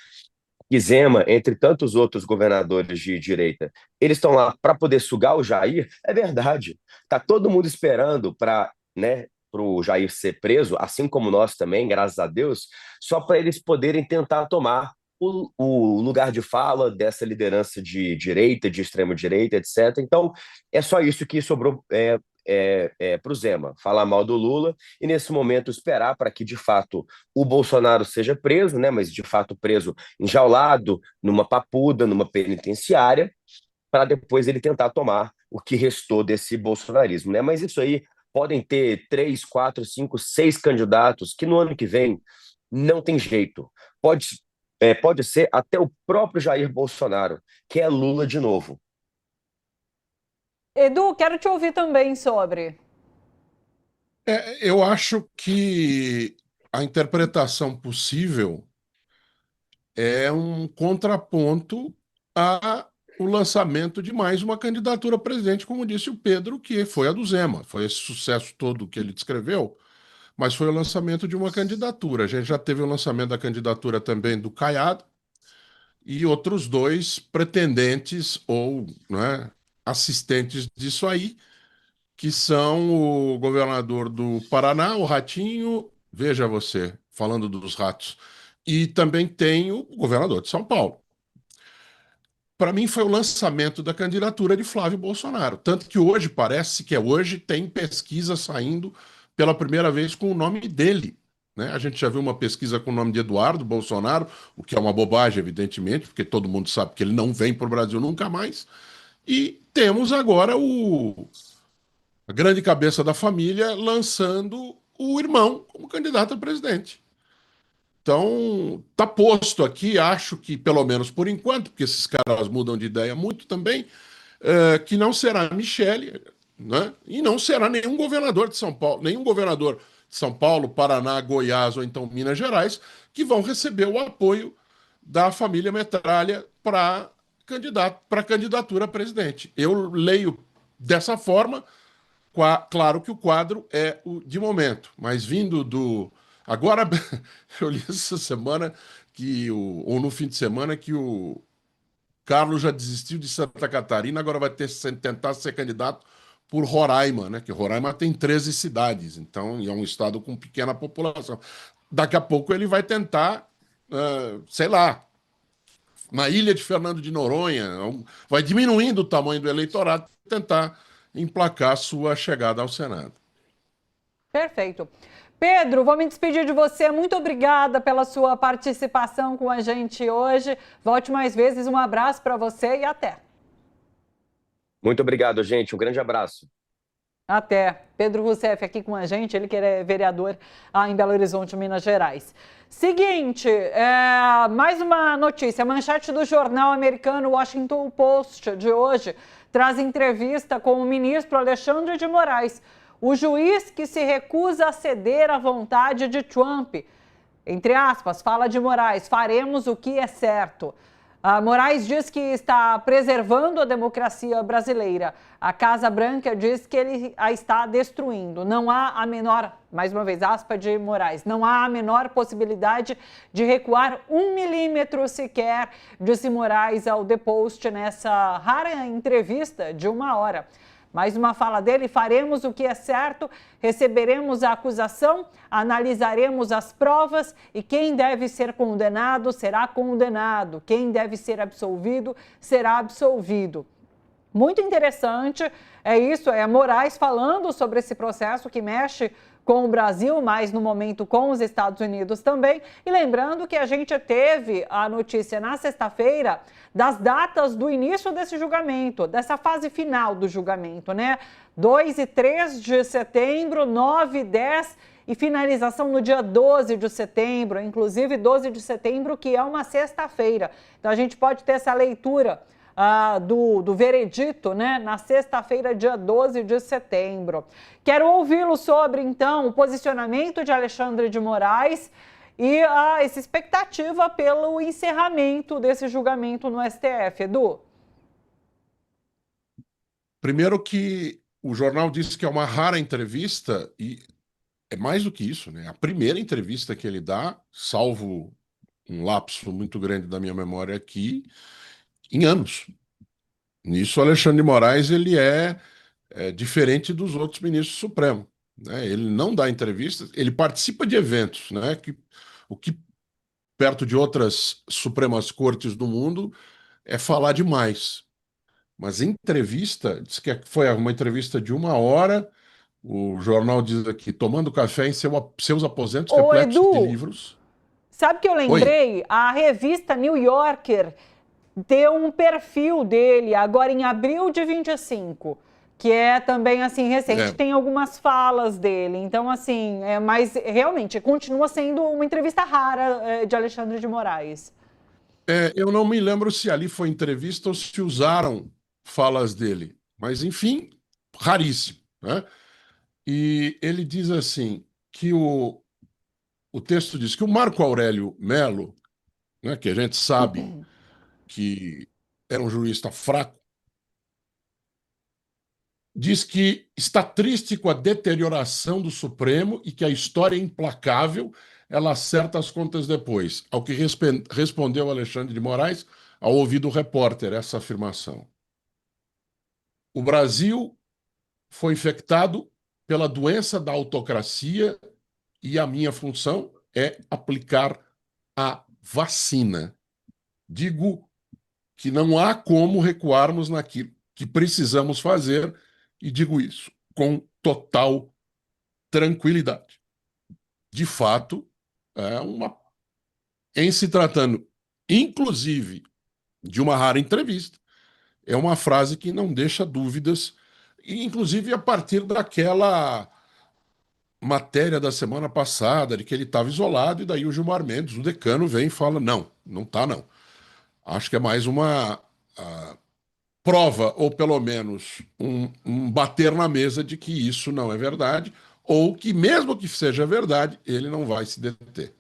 que Zema, entre tantos outros governadores de direita, eles estão lá para poder sugar o Jair, é verdade. Está todo mundo esperando para, né, o Jair ser preso, assim como nós também, graças a Deus, só para eles poderem tentar tomar o lugar de fala dessa liderança de direita, de extrema-direita, etc. Então, é só isso que sobrou para o Zema, falar mal do Lula e, nesse momento, esperar para que, de fato, o Bolsonaro seja preso, né, mas, de fato, preso enjaulado, numa papuda, numa penitenciária, para depois ele tentar tomar o que restou desse bolsonarismo. Né? Mas isso aí podem ter 3, 4, 5, 6 candidatos que no ano que vem não tem jeito. Pode ser até o próprio Jair Bolsonaro, que é Lula de novo. Edu, quero te ouvir também sobre. Eu acho que a interpretação possível é um contraponto a o lançamento de mais uma candidatura a presidente, como disse o Pedro, que foi a do Zema. Foi esse sucesso todo que ele descreveu, mas foi o lançamento de uma candidatura. A gente já teve o lançamento da candidatura também do Caiado e outros dois pretendentes ou, né, assistentes disso aí, que são o governador do Paraná, o Ratinho, veja você, falando dos ratos, e também tem o governador de São Paulo. Para mim foi o lançamento da candidatura de Flávio Bolsonaro, tanto que hoje parece que hoje tem pesquisa saindo pela primeira vez com o nome dele. Né? A gente já viu uma pesquisa com o nome de Eduardo Bolsonaro, o que é uma bobagem, evidentemente, porque todo mundo sabe que ele não vem para o Brasil nunca mais. E temos agora a grande cabeça da família lançando o irmão como candidato a presidente. Então, tá posto aqui, acho que, pelo menos por enquanto, porque esses caras mudam de ideia muito também, que não será Michele, né? E não será nenhum governador de São Paulo, nenhum governador de São Paulo, Paraná, Goiás ou então Minas Gerais, que vão receber o apoio da família Metralha para candidatura a presidente. Eu leio dessa forma. Claro que o quadro é o de momento, mas vindo do. Agora, eu li essa semana ou no fim de semana, que o Carlos já desistiu de Santa Catarina, agora vai tentar ser candidato por Roraima, né? Que Roraima tem 13 cidades, então é um estado com pequena população. Daqui a pouco ele vai tentar, sei lá, na ilha de Fernando de Noronha, vai diminuindo o tamanho do eleitorado, tentar emplacar sua chegada ao Senado. Perfeito. Pedro, vou me despedir de você. Muito obrigada pela sua participação com a gente hoje. Volte mais vezes. Um abraço para você e até. Muito obrigado, gente. Um grande abraço. Até. Pedro Rousseff aqui com a gente, ele que é vereador em Belo Horizonte, Minas Gerais. Seguinte, mais uma notícia. A manchete do jornal americano Washington Post de hoje traz entrevista com o ministro Alexandre de Moraes, o juiz que se recusa a ceder à vontade de Trump. Entre aspas, fala de Moraes, faremos o que é certo. Moraes diz que está preservando a democracia brasileira. A Casa Branca diz que ele a está destruindo. Não há a menor, mais uma vez, aspa de Moraes, não há a menor possibilidade de recuar 1 milímetro sequer, disse Moraes ao The Post nessa rara entrevista de 1 hora. Mais uma fala dele: faremos o que é certo, receberemos a acusação, analisaremos as provas e quem deve ser condenado será condenado, quem deve ser absolvido será absolvido. Muito interessante, é isso, é Moraes falando sobre esse processo que mexe com o Brasil, mas no momento com os Estados Unidos também. E lembrando que a gente teve a notícia na sexta-feira das datas do início desse julgamento, dessa fase final do julgamento, né? 2 e 3 de setembro, 9 e 10 e finalização no dia 12 de setembro, inclusive 12 de setembro, que é uma sexta-feira. Então a gente pode ter essa leitura do veredito, né, na sexta-feira, dia 12 de setembro. Quero ouvi-lo sobre, então, o posicionamento de Alexandre de Moraes e essa expectativa pelo encerramento desse julgamento no STF. Edu? Primeiro que o jornal disse que é uma rara entrevista, e é mais do que isso, né? A primeira entrevista que ele dá, salvo um lapso muito grande da minha memória aqui, em anos. Nisso, Alexandre de Moraes ele é diferente dos outros ministros do Supremo, né? Ele não dá entrevistas, ele participa de eventos, né? O que, perto de outras Supremas Cortes do mundo, é falar demais. Mas entrevista, diz que foi uma entrevista de 1 hora, o jornal diz aqui, tomando café em seus aposentos repletos de Edu, livros. sabe que eu lembrei? Oi. A revista New Yorker deu um perfil dele agora em abril de 25, que é também assim recente, tem algumas falas dele. Então assim, mas realmente continua sendo uma entrevista rara de Alexandre de Moraes. Eu não me lembro se ali foi entrevista ou se usaram falas dele, mas enfim, raríssimo, né? E ele diz assim que o texto diz que o Marco Aurélio Melo, né, que a gente sabe que era um jurista fraco, diz que está triste com a deterioração do Supremo e que a história é implacável, ela acerta as contas depois. Ao que respondeu Alexandre de Moraes, ao ouvir do repórter essa afirmação. O Brasil foi infectado pela doença da autocracia e a minha função é aplicar a vacina. Digo que não há como recuarmos naquilo que precisamos fazer, e digo isso com total tranquilidade. De fato, em se tratando, inclusive, de uma rara entrevista, é uma frase que não deixa dúvidas, e inclusive a partir daquela matéria da semana passada, de que ele estava isolado, e daí o Gilmar Mendes, o decano, vem e fala, não, não está não. Acho que é mais uma prova, ou pelo menos um bater na mesa de que isso não é verdade, ou que mesmo que seja verdade, ele não vai se deter.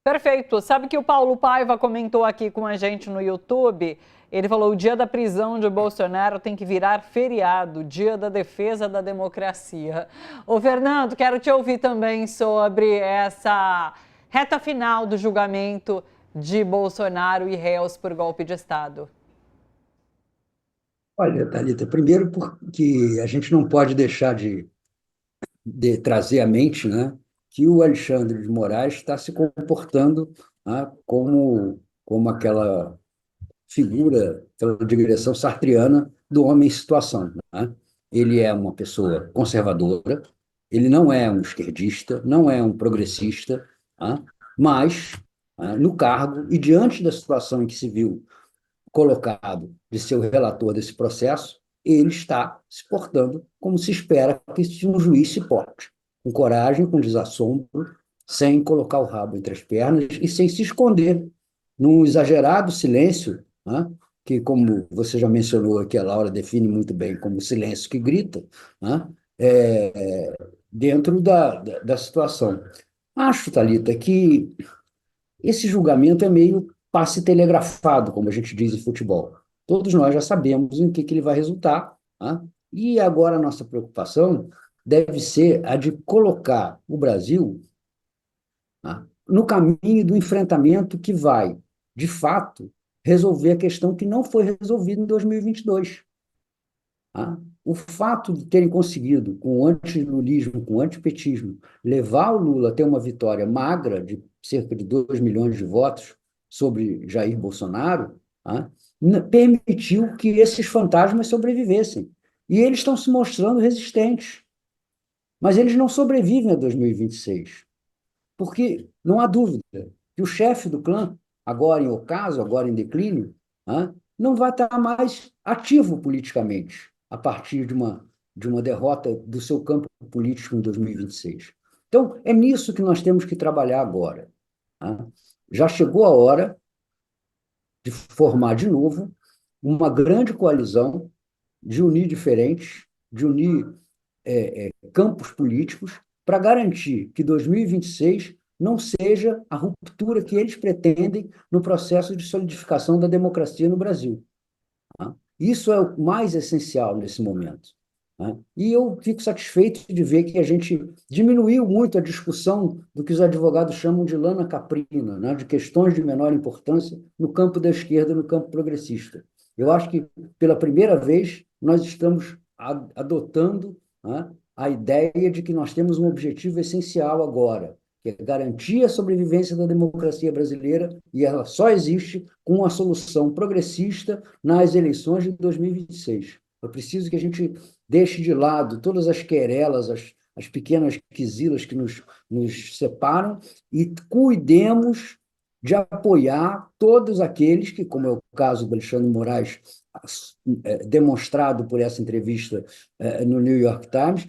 Perfeito. Sabe que o Paulo Paiva comentou aqui com a gente no YouTube? Ele falou: o dia da prisão de Bolsonaro tem que virar feriado, dia da defesa da democracia. Ô Fernando, quero te ouvir também sobre essa reta final do julgamento de Bolsonaro e réus por golpe de Estado. Olha, Thalita, primeiro porque a gente não pode deixar de trazer à mente, né, que o Alexandre de Moraes está se comportando, né, como aquela figura, aquela digressão sartreana do homem em situação, né? Ele é uma pessoa conservadora, ele não é um esquerdista, não é um progressista, né? Mas, né, no cargo e diante da situação em que se viu colocado de ser o relator desse processo, ele está se portando como se espera que um juiz se porte, com coragem, com desassombro, sem colocar o rabo entre as pernas e sem se esconder num exagerado silêncio, né? Que, como você já mencionou aqui, a Laura define muito bem como silêncio que grita, né? Dentro da situação. Acho, Thalita, que esse julgamento é meio passe telegrafado, como a gente diz em futebol. Todos nós já sabemos em que ele vai resultar, né? E agora a nossa preocupação deve ser a de colocar o Brasil, né, no caminho do enfrentamento que vai, de fato, resolver a questão que não foi resolvida em 2022. Tá? O fato de terem conseguido, com o antilulismo, com o antipetismo, levar o Lula a ter uma vitória magra de cerca de 2 milhões de votos sobre Jair Bolsonaro, tá, permitiu que esses fantasmas sobrevivessem. E eles estão se mostrando resistentes. Mas eles não sobrevivem a 2026. Porque não há dúvida que o chefe do clã, agora em ocaso, agora em declínio, não vai estar mais ativo politicamente a partir de uma derrota do seu campo político em 2026. Então, é nisso que nós temos que trabalhar agora. Já chegou a hora de formar de novo uma grande coalizão, de unir diferentes, de unir campos políticos, para garantir que 2026 não seja a ruptura que eles pretendem no processo de solidificação da democracia no Brasil. Isso é o mais essencial nesse momento. E eu fico satisfeito de ver que a gente diminuiu muito a discussão do que os advogados chamam de lana caprina, né, de questões de menor importância no campo da esquerda, no campo progressista. Eu acho que, pela primeira vez, nós estamos adotando, né, a ideia de que nós temos um objetivo essencial agora, que é garantir a sobrevivência da democracia brasileira, e ela só existe com uma solução progressista nas eleições de 2026. É preciso que a gente deixe de lado todas as querelas, as pequenas quisilas que nos separam e cuidemos de apoiar todos aqueles que, como é o caso do Alexandre Moraes, demonstrado por essa entrevista no New York Times,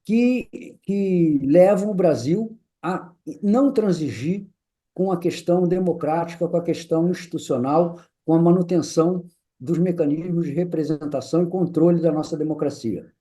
que levam o Brasil a não transigir com a questão democrática, com a questão institucional, com a manutenção dos mecanismos de representação e controle da nossa democracia.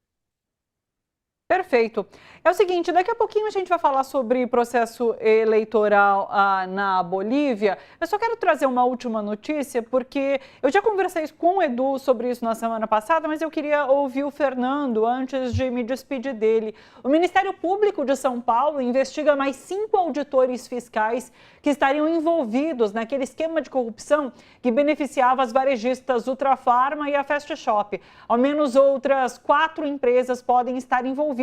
Perfeito. É o seguinte, daqui a pouquinho a gente vai falar sobre processo eleitoral na Bolívia. Eu só quero trazer uma última notícia, porque eu já conversei com o Edu sobre isso na semana passada, mas eu queria ouvir o Fernando antes de me despedir dele. O Ministério Público de São Paulo investiga mais 5 auditores fiscais que estariam envolvidos naquele esquema de corrupção que beneficiava as varejistas Ultrafarma e a Fast Shop. Ao menos outras 4 empresas podem estar envolvidas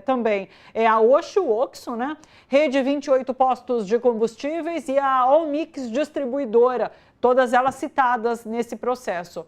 também. É a Oxo, né? Rede 28 Postos de Combustíveis e a Allmix Distribuidora, todas elas citadas nesse processo.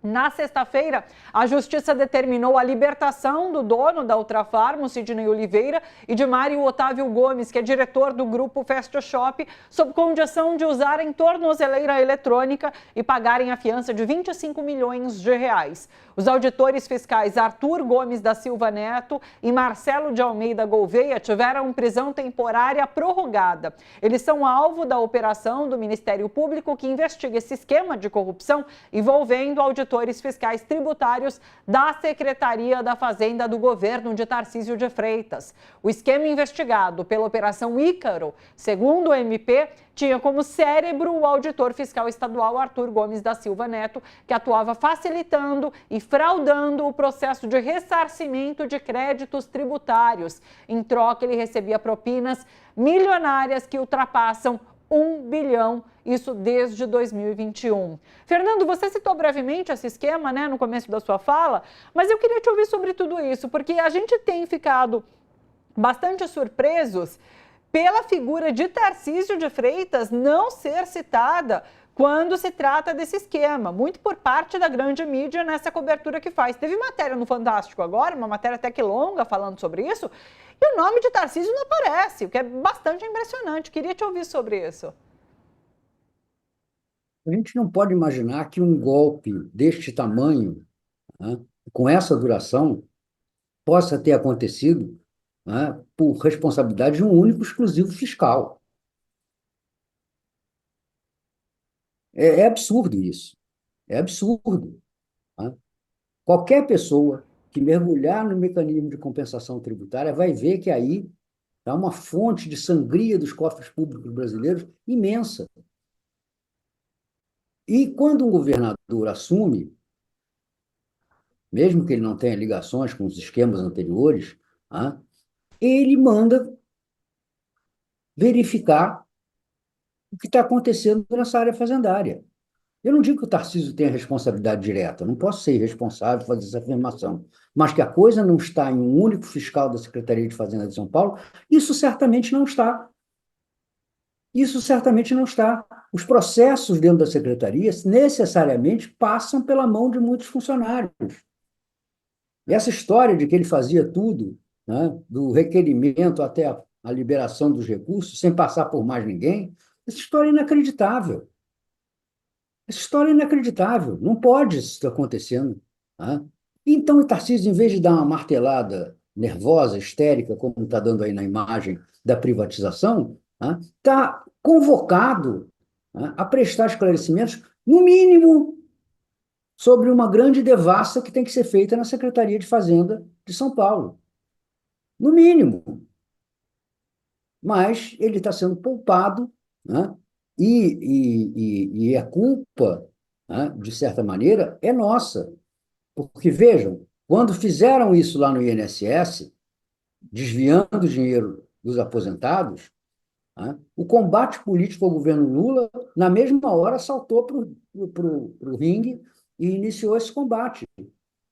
Na sexta-feira, a Justiça determinou a libertação do dono da Ultrafarma, Sidney Oliveira, e de Mário Otávio Gomes, que é diretor do grupo Fast Shop, sob condição de usarem tornozeleira eletrônica e pagarem a fiança de 25 milhões de reais. Os auditores fiscais Arthur Gomes da Silva Neto e Marcelo de Almeida Gouveia tiveram prisão temporária prorrogada. Eles são alvo da operação do Ministério Público que investiga esse esquema de corrupção envolvendo auditores fiscais tributários da Secretaria da Fazenda do governo de Tarcísio de Freitas. O esquema investigado pela Operação Ícaro, segundo o MP, tinha como cérebro o auditor fiscal estadual Arthur Gomes da Silva Neto, que atuava facilitando e fraudando o processo de ressarcimento de créditos tributários. Em troca, ele recebia propinas milionárias que ultrapassam 1 bilhão, isso desde 2021. Fernando, você citou brevemente esse esquema, né, no começo da sua fala, mas eu queria te ouvir sobre tudo isso, porque a gente tem ficado bastante surpresos pela figura de Tarcísio de Freitas não ser citada quando se trata desse esquema, muito por parte da grande mídia nessa cobertura que faz. Teve matéria no Fantástico agora, uma matéria até que longa falando sobre isso, e o nome de Tarcísio não aparece, o que é bastante impressionante. Queria te ouvir sobre isso. A gente não pode imaginar que um golpe deste tamanho né, com essa duração, possa ter acontecido, né, por responsabilidade de um único exclusivo fiscal. É absurdo isso. É absurdo. Né? Qualquer pessoa que mergulhar no mecanismo de compensação tributária vai ver que aí há uma fonte de sangria dos cofres públicos brasileiros imensa. E quando um governador assume, mesmo que ele não tenha ligações com os esquemas anteriores, né, ele manda verificar o que está acontecendo nessa área fazendária. Eu não digo que o Tarcísio tenha responsabilidade direta, não posso ser irresponsável fazer essa afirmação, mas que a coisa não está em um único fiscal da Secretaria de Fazenda de São Paulo, isso certamente não está. Isso certamente não está. Os processos dentro da secretaria necessariamente passam pela mão de muitos funcionários. E essa história de que ele fazia tudo, né, do requerimento até a liberação dos recursos, sem passar por mais ninguém, essa história é inacreditável. Essa história é inacreditável. Não pode isso estar acontecendo. Né? Então, o Tarcísio, em vez de dar uma martelada nervosa, histérica, como está dando aí na imagem da privatização, está convocado, né, a prestar esclarecimentos, no mínimo, sobre uma grande devassa que tem que ser feita na Secretaria de Fazenda de São Paulo. No mínimo. Mas ele está sendo poupado, né? E a culpa, né, de certa maneira, é nossa. Porque, vejam, quando fizeram isso lá no INSS, desviando dinheiro dos aposentados, né, o combate político ao governo Lula, na mesma hora, saltou para o ringue e iniciou esse combate.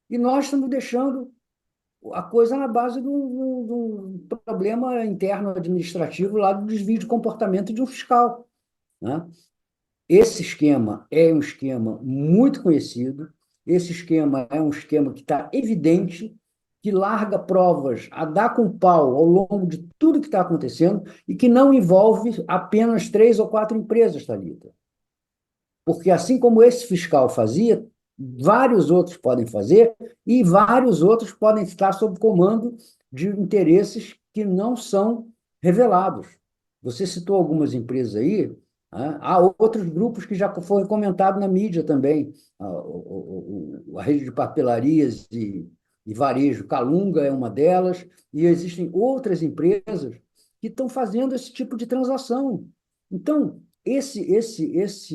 E nós estamos deixando a coisa na base do problema interno administrativo lá do desvio de comportamento de um fiscal. Né? Esse esquema é um esquema muito conhecido, esse esquema é um esquema que está evidente, que larga provas a dar com pau ao longo de tudo que está acontecendo e que não envolve apenas 3 ou 4 empresas, Thalita. Porque assim como esse fiscal fazia, vários outros podem fazer e vários outros podem estar sob comando de interesses que não são revelados. Você citou algumas empresas aí, né? Há outros grupos que já foram comentados na mídia também. A rede de papelarias e varejo Calunga é uma delas, e existem outras empresas que estão fazendo esse tipo de transação. Então, esse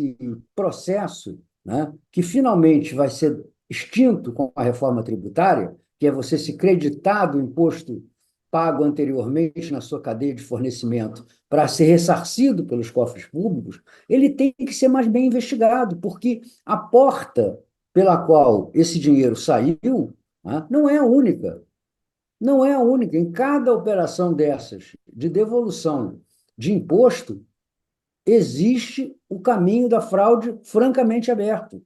processo, né, que finalmente vai ser extinto com a reforma tributária, que é você se creditar do imposto pago anteriormente na sua cadeia de fornecimento para ser ressarcido pelos cofres públicos, ele tem que ser mais bem investigado, porque a porta pela qual esse dinheiro saiu, né, não é a única. Não é a única. Em cada operação dessas de devolução de imposto, existe o caminho da fraude francamente aberto.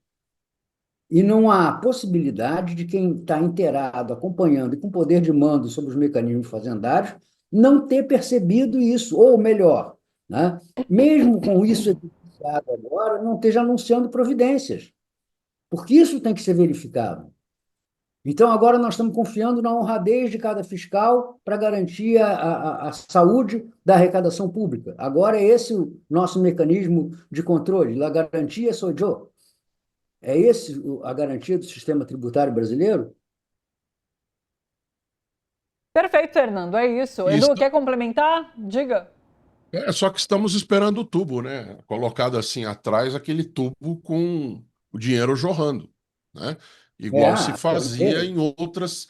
E não há possibilidade de quem está inteirado, acompanhando e com poder de mando sobre os mecanismos fazendários, não ter percebido isso, ou melhor, né, mesmo com isso evidenciado agora, não esteja anunciando providências, porque isso tem que ser verificado. Então, agora nós estamos confiando na honradez de cada fiscal para garantir a saúde da arrecadação pública. Agora é esse o nosso mecanismo de controle, a garantia sou eu. É esse a garantia do sistema tributário brasileiro? Perfeito, Fernando, é isso. Isso. Edu, quer complementar? Diga. É só que estamos esperando o tubo, né? Colocado assim atrás, aquele tubo com o dinheiro jorrando, né? Igual se fazia em outras,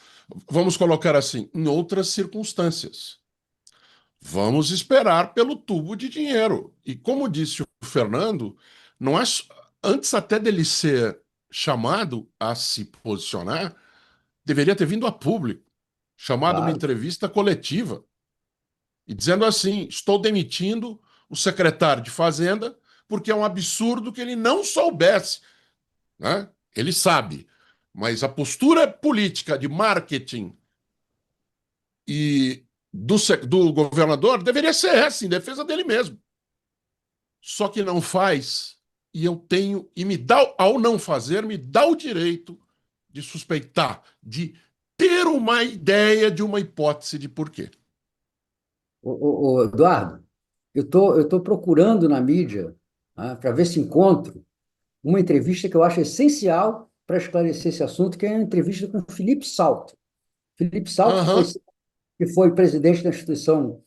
vamos colocar assim, em outras circunstâncias. Vamos esperar pelo tubo de dinheiro. E como disse o Fernando, não é antes até dele ser chamado a se posicionar, deveria ter vindo a público, chamado uma entrevista coletiva e dizendo assim: estou demitindo o secretário de Fazenda porque é um absurdo que ele não soubesse, né? Ele sabe, mas a postura política de marketing e do governador deveria ser essa, em defesa dele mesmo. Só que não faz, e eu tenho, e me dá, ao não fazer, me dá o direito de suspeitar, de ter uma ideia de uma hipótese de porquê. Eduardo, eu tô procurando na mídia, para ver se encontro uma entrevista que eu acho essencial para esclarecer esse assunto, que é a entrevista com o Felipe Salto. Felipe Salto, que foi presidente da Instituição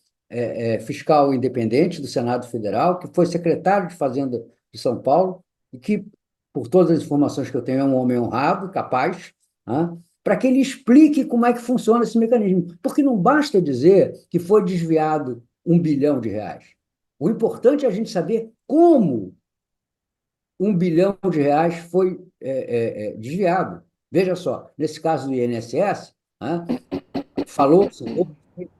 Fiscal Independente do Senado Federal, que foi secretário de Fazenda de São Paulo, e que, por todas as informações que eu tenho, é um homem honrado, capaz, para que ele explique como é que funciona esse mecanismo. Porque não basta dizer que foi desviado R$1 bilhão. O importante é a gente saber como R$1 bilhão foi desviado. Veja só, nesse caso do INSS, falou-se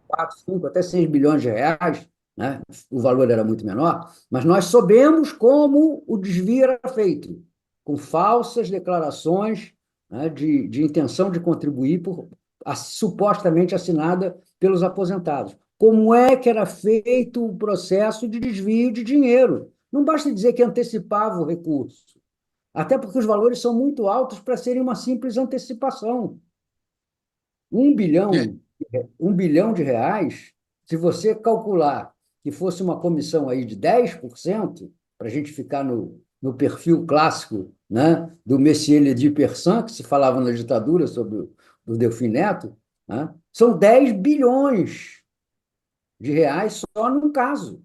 4, 5, até 6 bilhões de reais, né? O valor era muito menor, mas nós soubemos como o desvio era feito, com falsas declarações, né, de intenção de contribuir, supostamente assinada pelos aposentados. Como é que era feito o processo de desvio de dinheiro? Não basta dizer que antecipava o recurso, até porque os valores são muito altos para serem uma simples antecipação. R$1 bilhão de reais, se você calcular que fosse uma comissão aí de 10%, para a gente ficar no perfil clássico, né, do Messier Ledy Persan, que se falava na ditadura sobre o Delfim Neto, né, são 10 bilhões de reais só num caso.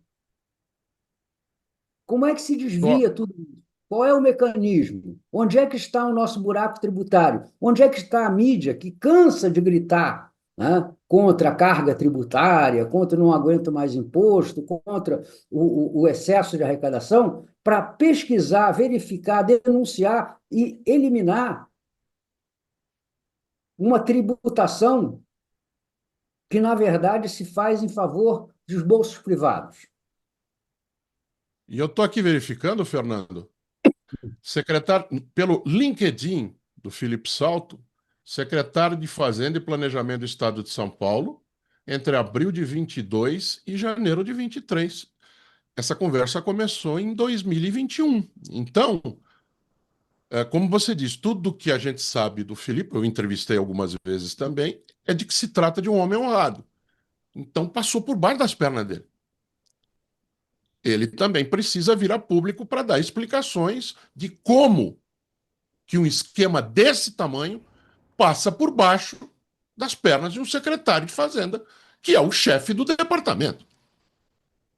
Como é que se desvia tudo isso? Qual é o mecanismo? Onde é que está o nosso buraco tributário? Onde é que está a mídia que cansa de gritar, né, contra a carga tributária, contra não aguento mais imposto, contra o excesso de arrecadação, para pesquisar, verificar, denunciar e eliminar uma tributação que, na verdade, se faz em favor dos bolsos privados? E eu estou aqui verificando, Fernando, secretário, pelo LinkedIn do Felipe Salto, secretário de Fazenda e Planejamento do Estado de São Paulo, entre abril de 22 e janeiro de 23. Essa conversa começou em 2021. Então, como você diz, tudo que a gente sabe do Felipe, eu entrevistei algumas vezes também, é de que se trata de um homem honrado. Então, passou por baixo das pernas dele. Ele também precisa vir a público para dar explicações de como que um esquema desse tamanho passa por baixo das pernas de um secretário de Fazenda, que é o chefe do departamento.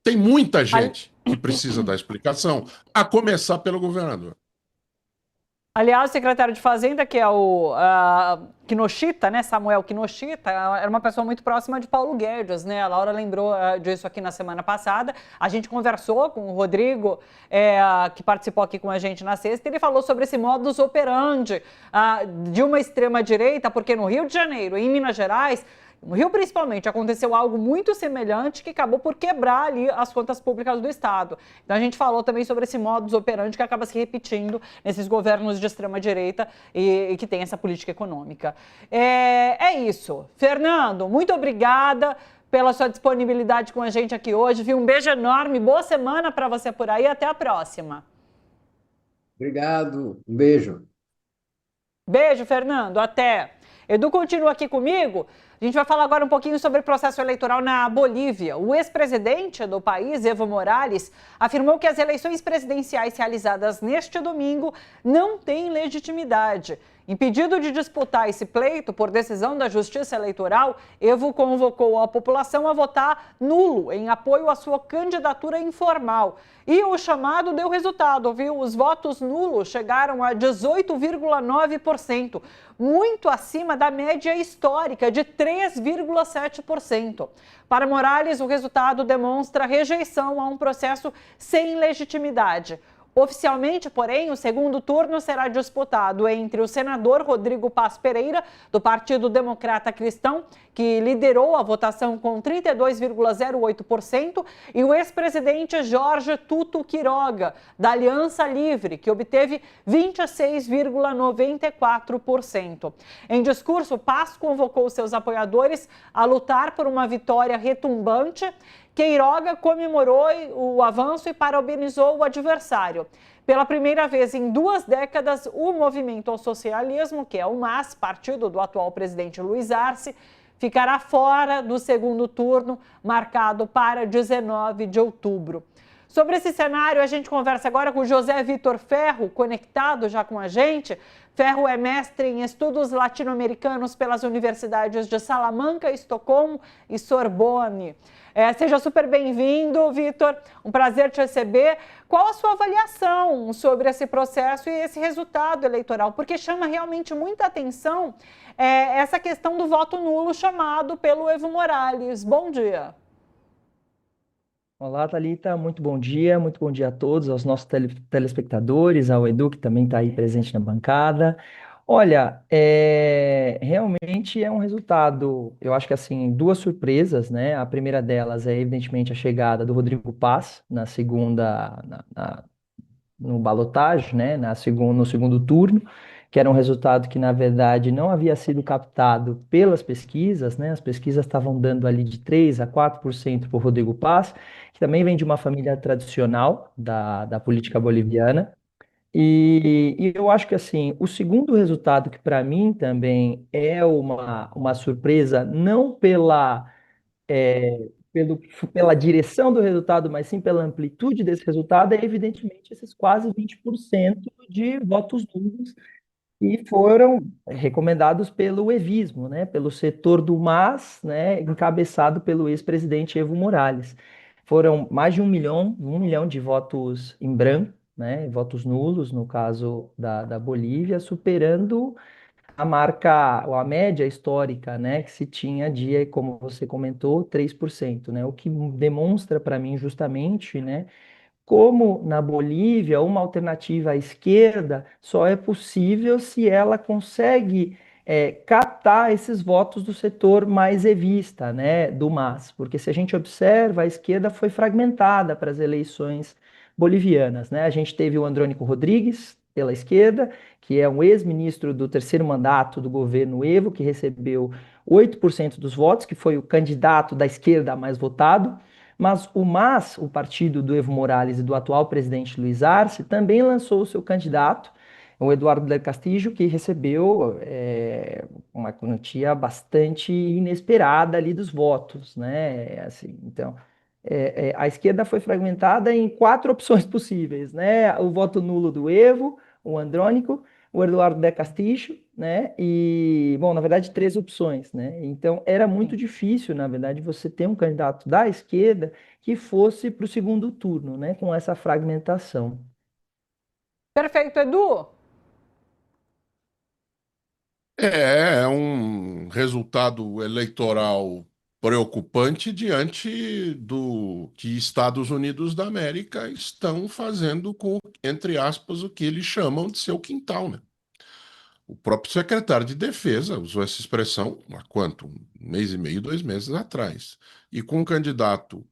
Tem muita gente que precisa dar explicação, a começar pelo governador. Aliás, o secretário de Fazenda, que é o Kinoshita, né, Samuel Kinoshita, era uma pessoa muito próxima de Paulo Guedes, né? A Laura lembrou disso aqui na semana passada. A gente conversou com o Rodrigo, que participou aqui com a gente na sexta, e ele falou sobre esse modus operandi de uma extrema-direita, porque no Rio de Janeiro e em Minas Gerais, no Rio, principalmente, aconteceu algo muito semelhante que acabou por quebrar ali as contas públicas do Estado. Então, a gente falou também sobre esse modus operandi que acaba se repetindo nesses governos de extrema-direita e que tem essa política econômica. É isso. Fernando, muito obrigada pela sua disponibilidade com a gente aqui hoje. Viu? Um beijo enorme, boa semana para você por aí, até a próxima. Obrigado, um beijo. Beijo, Fernando, até. Edu continua aqui comigo. A gente vai falar agora um pouquinho sobre o processo eleitoral na Bolívia. O ex-presidente do país, Evo Morales, afirmou que as eleições presidenciais realizadas neste domingo não têm legitimidade. Impedido de disputar esse pleito por decisão da Justiça Eleitoral, Evo convocou a população a votar nulo em apoio à sua candidatura informal. E o chamado deu resultado, viu? Os votos nulos chegaram a 18,9%, muito acima da média histórica de 3,7%. Para Morales, o resultado demonstra rejeição a um processo sem legitimidade. Oficialmente, porém, o segundo turno será disputado entre o senador Rodrigo Paz Pereira, do Partido Democrata Cristão, que liderou a votação com 32,08%, e o ex-presidente Jorge Tuto Quiroga, da Aliança Livre, que obteve 26,94%. Em discurso, Paz convocou seus apoiadores a lutar por uma vitória retumbante Queiroga comemorou o avanço e parabenizou o adversário. Pela primeira vez em 2 décadas, o Movimento ao Socialismo, que é o MAS, partido do atual presidente Luiz Arce, ficará fora do segundo turno, marcado para 19 de outubro. Sobre esse cenário, a gente conversa agora com José Vitor Ferro, conectado já com a gente. Ferro é mestre em estudos latino-americanos pelas universidades de Salamanca, Estocolmo e Sorbonne. Seja super bem-vindo, Vitor. Um prazer te receber. Qual a sua avaliação sobre esse processo e esse resultado eleitoral? Porque chama realmente muita atenção essa questão do voto nulo chamado pelo Evo Morales. Bom dia. Olá, Thalita, muito bom dia a todos, aos nossos telespectadores, ao Edu, que também está aí presente na bancada. Olha, realmente é um resultado, eu acho que assim, 2 surpresas, né? A primeira delas é, evidentemente, a chegada do Rodrigo Paz na segunda, no balotage, né, no segundo turno, que era um resultado que, na verdade, não havia sido captado pelas pesquisas, né? As pesquisas estavam dando ali de 3 a 4% por Rodrigo Paz, que também vem de uma família tradicional da política boliviana. E eu acho que, assim, o segundo resultado, que para mim também é uma surpresa, não é, pela direção do resultado, mas sim pela amplitude desse resultado, é evidentemente esses quase 20% de votos nulos que foram recomendados pelo evismo, né, pelo setor do MAS, né, encabeçado pelo ex-presidente Evo Morales. Foram mais de 1 milhão de votos em branco, né, votos nulos, no caso da Bolívia, superando a marca, ou a média histórica, né, que se tinha de, como você comentou, 3%, né, o que demonstra para mim justamente, né, como na Bolívia uma alternativa à esquerda só é possível se ela consegue captar esses votos do setor mais evista, né, do MAS, porque se a gente observa, a esquerda foi fragmentada para as eleições bolivianas, né? A gente teve o Andrônico Rodrigues pela esquerda, que é um ex-ministro do terceiro mandato do governo Evo, que recebeu 8% dos votos, que foi o candidato da esquerda mais votado. Mas o MAS, o partido do Evo Morales e do atual presidente Luiz Arce, também lançou o seu candidato, o Eduardo del Castillo, que recebeu uma quantia bastante inesperada ali dos votos, né? Assim, então, a esquerda foi fragmentada em 4 opções possíveis, né? O voto nulo do Evo, o Andrônico, o Eduardo del Castillo, né? E, bom, na verdade, 3 opções, né? Então, era muito difícil, na verdade, você ter um candidato da esquerda que fosse para o segundo turno, né? Com essa fragmentação. Perfeito, Edu. É um resultado eleitoral preocupante diante do que Estados Unidos da América estão fazendo com, entre aspas, o que eles chamam de seu quintal, né? O próprio secretário de Defesa usou essa expressão há quanto? 1 mês e meio, 2 meses atrás. E com um candidato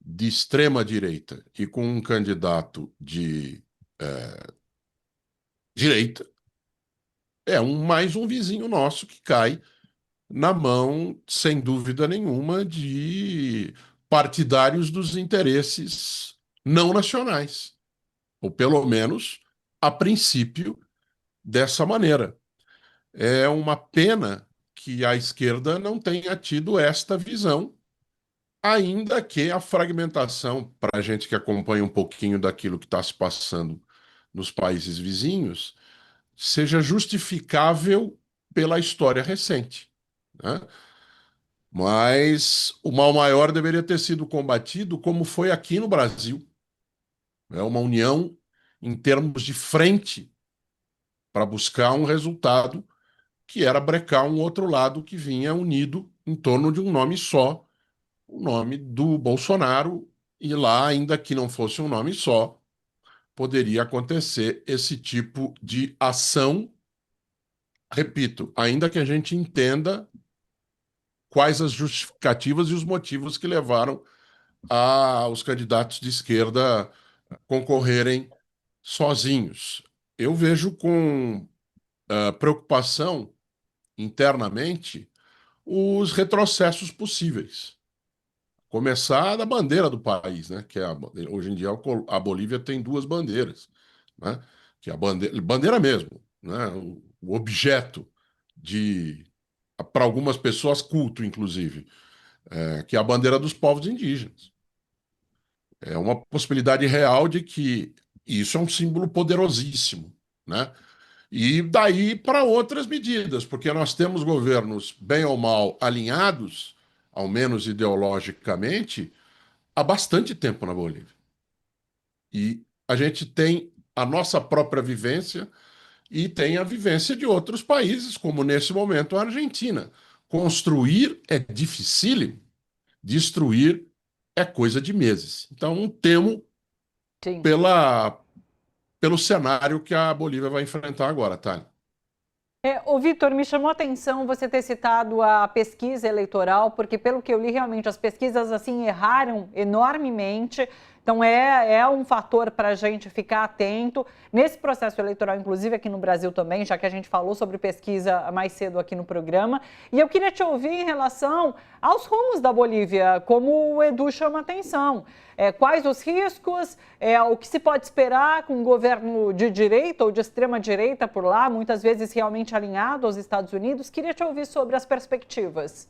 de extrema direita e com um candidato de direita, é mais um vizinho nosso que cai na mão, sem dúvida nenhuma, de partidários dos interesses não nacionais, ou pelo menos, a princípio, dessa maneira. É uma pena que a esquerda não tenha tido esta visão, ainda que a fragmentação, para a gente que acompanha um pouquinho daquilo que está se passando nos países vizinhos, seja justificável pela história recente, né? Mas o mal maior deveria ter sido combatido como foi aqui no Brasil. É uma união em termos de frente para buscar um resultado que era brecar um outro lado que vinha unido em torno de um nome só, o nome do Bolsonaro, e lá, ainda que não fosse um nome só, poderia acontecer esse tipo de ação, repito, ainda que a gente entenda quais as justificativas e os motivos que levaram os candidatos de esquerda concorrerem sozinhos. Eu vejo com preocupação internamente os retrocessos possíveis. Começar da bandeira do país, né? Hoje em dia a Bolívia tem duas bandeiras, né? Que é a bandeira mesmo, né? O objeto de, para algumas pessoas, culto, inclusive, que é a bandeira dos povos indígenas. É uma possibilidade real de que isso é um símbolo poderosíssimo, né? E daí para outras medidas, porque nós temos governos, bem ou mal, alinhados, ao menos ideologicamente, há bastante tempo na Bolívia. E a gente tem a nossa própria vivência e tem a vivência de outros países, como nesse momento a Argentina. Construir é dificílimo, destruir é coisa de meses. Então, temo Sim. pelo cenário que a Bolívia vai enfrentar agora, Tânia. Ô Vitor, me chamou a atenção você ter citado a pesquisa eleitoral, porque pelo que eu li, realmente as pesquisas assim erraram enormemente. Então é um fator para a gente ficar atento nesse processo eleitoral, inclusive aqui no Brasil também, já que a gente falou sobre pesquisa mais cedo aqui no programa. E eu queria te ouvir em relação aos rumos da Bolívia, como o Edu chama a atenção. Quais os riscos, o que se pode esperar com um governo de direita ou de extrema direita por lá, muitas vezes realmente alinhado aos Estados Unidos. Queria te ouvir sobre as perspectivas.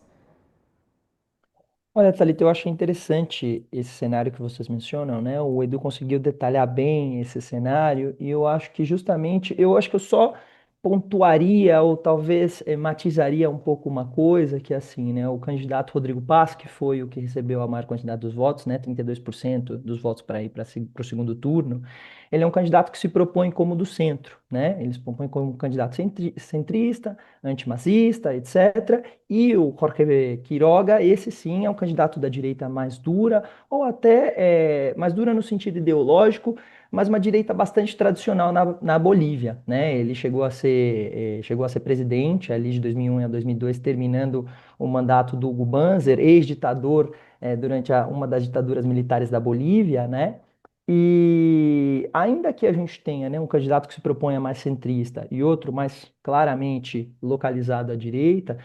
Olha, Thalita, eu achei interessante esse cenário que vocês mencionam, né? O Edu conseguiu detalhar bem esse cenário e eu acho que justamente, eu acho que eu só pontuaria ou talvez matizaria um pouco uma coisa que é assim, né? O candidato Rodrigo Paz, que foi o que recebeu a maior quantidade dos votos, né? 32% dos votos para ir para o segundo turno. Ele é um candidato que se propõe como do centro, né? Ele se propõe como um candidato centrista, antimacista, etc. E o Jorge Quiroga, esse sim é um candidato da direita mais dura, ou até mais dura no sentido ideológico, mas uma direita bastante tradicional na Bolívia, né? Ele chegou a ser presidente ali de 2001 a 2002, terminando o mandato do Hugo Banzer, ex-ditador durante uma das ditaduras militares da Bolívia, né? E ainda que a gente tenha, né, um candidato que se propõe a mais centrista e outro mais claramente localizado à direita,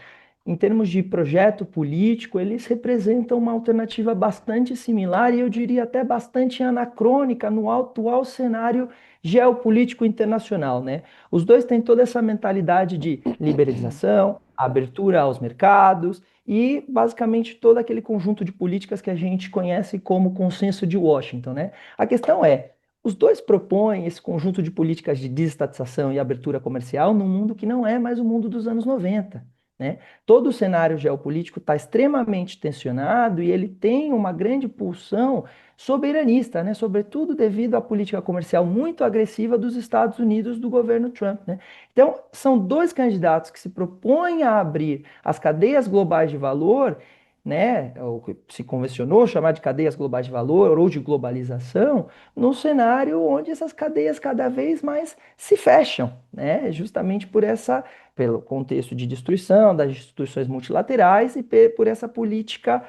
em termos de projeto político, eles representam uma alternativa bastante similar e eu diria até bastante anacrônica no atual cenário geopolítico internacional, né? Os dois têm toda essa mentalidade de liberalização, abertura aos mercados e basicamente todo aquele conjunto de políticas que a gente conhece como consenso de Washington, né? A questão é, os dois propõem esse conjunto de políticas de desestatização e abertura comercial num mundo que não é mais o mundo dos anos 90. Né? Todo o cenário geopolítico está extremamente tensionado e ele tem uma grande pulsão soberanista, né? Sobretudo devido à política comercial muito agressiva dos Estados Unidos do governo Trump. Né? Então, são dois candidatos que se propõem a abrir as cadeias globais de valor, né? O que se convencionou chamar de cadeias globais de valor ou de globalização, num cenário onde essas cadeias cada vez mais se fecham, né? Justamente pelo contexto de destruição das instituições multilaterais e por essa política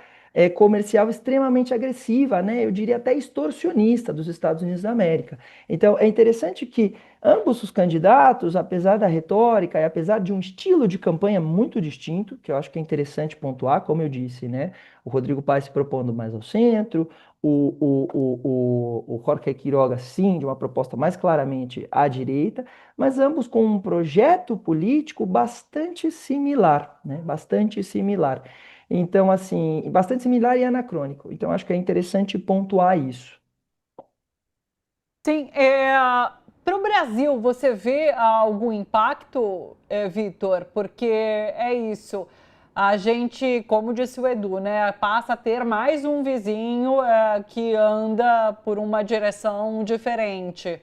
comercial extremamente agressiva, né? Eu diria até extorsionista dos Estados Unidos da América. Então, é interessante que ambos os candidatos, apesar da retórica e apesar de um estilo de campanha muito distinto, que eu acho que é interessante pontuar, como eu disse, né? O Rodrigo Paes se propondo mais ao centro, o Jorge Quiroga, sim, de uma proposta mais claramente à direita, mas ambos com um projeto político bastante similar, né? Bastante similar. Então, assim, bastante similar e anacrônico. Então, acho que é interessante pontuar isso. Sim, para o Brasil, você vê algum impacto, Vitor? Porque é isso. A gente, como disse o Edu, né, passa a ter mais um vizinho que anda por uma direção diferente.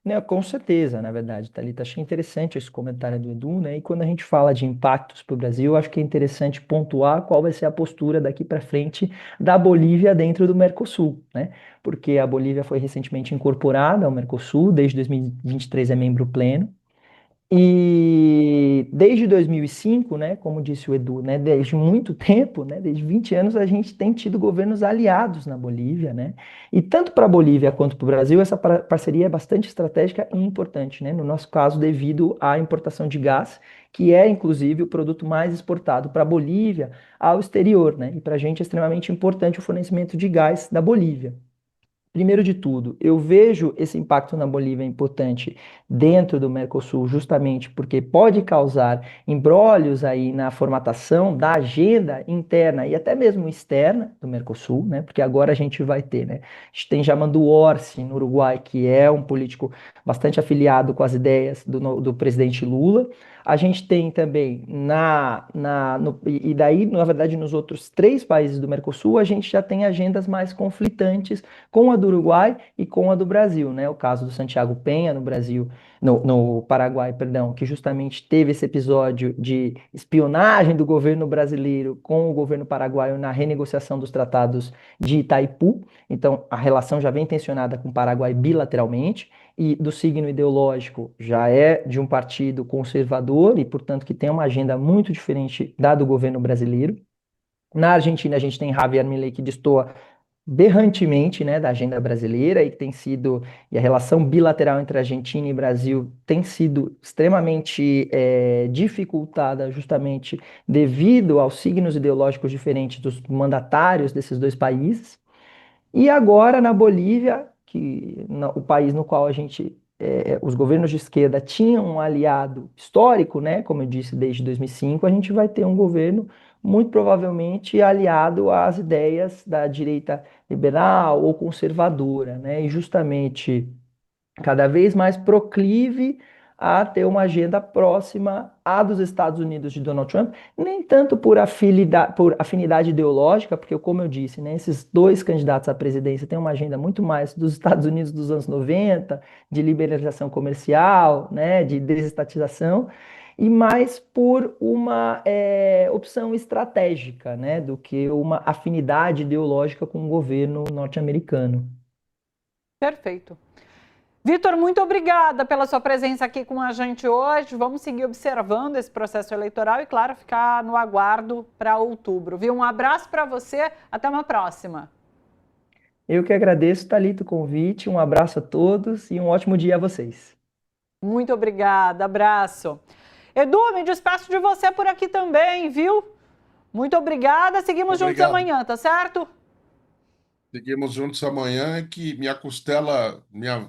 Não, com certeza, na verdade, Thalita. Achei interessante esse comentário do Edu, né? E quando a gente fala de impactos para o Brasil, acho que é interessante pontuar qual vai ser a postura daqui para frente da Bolívia dentro do Mercosul, né? Porque a Bolívia foi recentemente incorporada ao Mercosul, desde 2023 é membro pleno. E que desde 2005, né, como disse o Edu, né, desde muito tempo, né, desde 20 anos, a gente tem tido governos aliados na Bolívia, né? E tanto para a Bolívia quanto para o Brasil, essa parceria é bastante estratégica e importante, né? No nosso caso, devido à importação de gás, que é, inclusive, o produto mais exportado para a Bolívia ao exterior, né? E para a gente é extremamente importante o fornecimento de gás da Bolívia. Primeiro de tudo, eu vejo esse impacto na Bolívia importante dentro do Mercosul, justamente porque pode causar embrólios aí na formatação da agenda interna e até mesmo externa do Mercosul, né? Porque agora a gente vai ter, né? A gente tem Yamandu Orsi no Uruguai, que é um político bastante afiliado com as ideias do presidente Lula. A gente tem também e daí, na verdade, nos outros 3 países do Mercosul, a gente já tem agendas mais conflitantes com a do Uruguai e com a do Brasil, né? O caso do Santiago Penha no Brasil, no Paraguai, perdão, que justamente teve esse episódio de espionagem do governo brasileiro com o governo paraguaio na renegociação dos tratados de Itaipu. Então, a relação já vem tensionada com o Paraguai bilateralmente e do signo ideológico já é de um partido conservador e, portanto, que tem uma agenda muito diferente da do governo brasileiro. Na Argentina, a gente tem Javier Milei, que destoa berrantemente, né, da agenda brasileira e a relação bilateral entre Argentina e Brasil tem sido extremamente dificultada justamente devido aos signos ideológicos diferentes dos mandatários desses 2 países. E agora na Bolívia, o país no qual os governos de esquerda tinham um aliado histórico, né, como eu disse, desde 2005, a gente vai ter um governo muito provavelmente aliado às ideias da direita liberal ou conservadora, né, e justamente cada vez mais proclive a ter uma agenda próxima à dos Estados Unidos de Donald Trump, nem tanto por afinidade ideológica, porque, como eu disse, né, esses 2 candidatos à presidência têm uma agenda muito mais dos Estados Unidos dos anos 90, de liberalização comercial, né, de desestatização, e mais por uma opção estratégica, né, do que uma afinidade ideológica com o governo norte-americano. Perfeito. Vitor, muito obrigada pela sua presença aqui com a gente hoje. Vamos seguir observando esse processo eleitoral e, claro, ficar no aguardo para outubro. Viu? Um abraço para você, até uma próxima. Eu que agradeço, Thalita, o convite. Um abraço a todos e um ótimo dia a vocês. Muito obrigada, abraço. Edu, me despeço de você por aqui também, viu? Muito obrigada, seguimos juntos amanhã, tá certo? Seguimos juntos amanhã, que minha costela, minha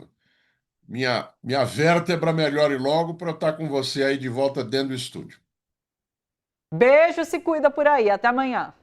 vértebra melhore logo para eu estar com você aí de volta dentro do estúdio. Beijo, se cuida por aí, até amanhã.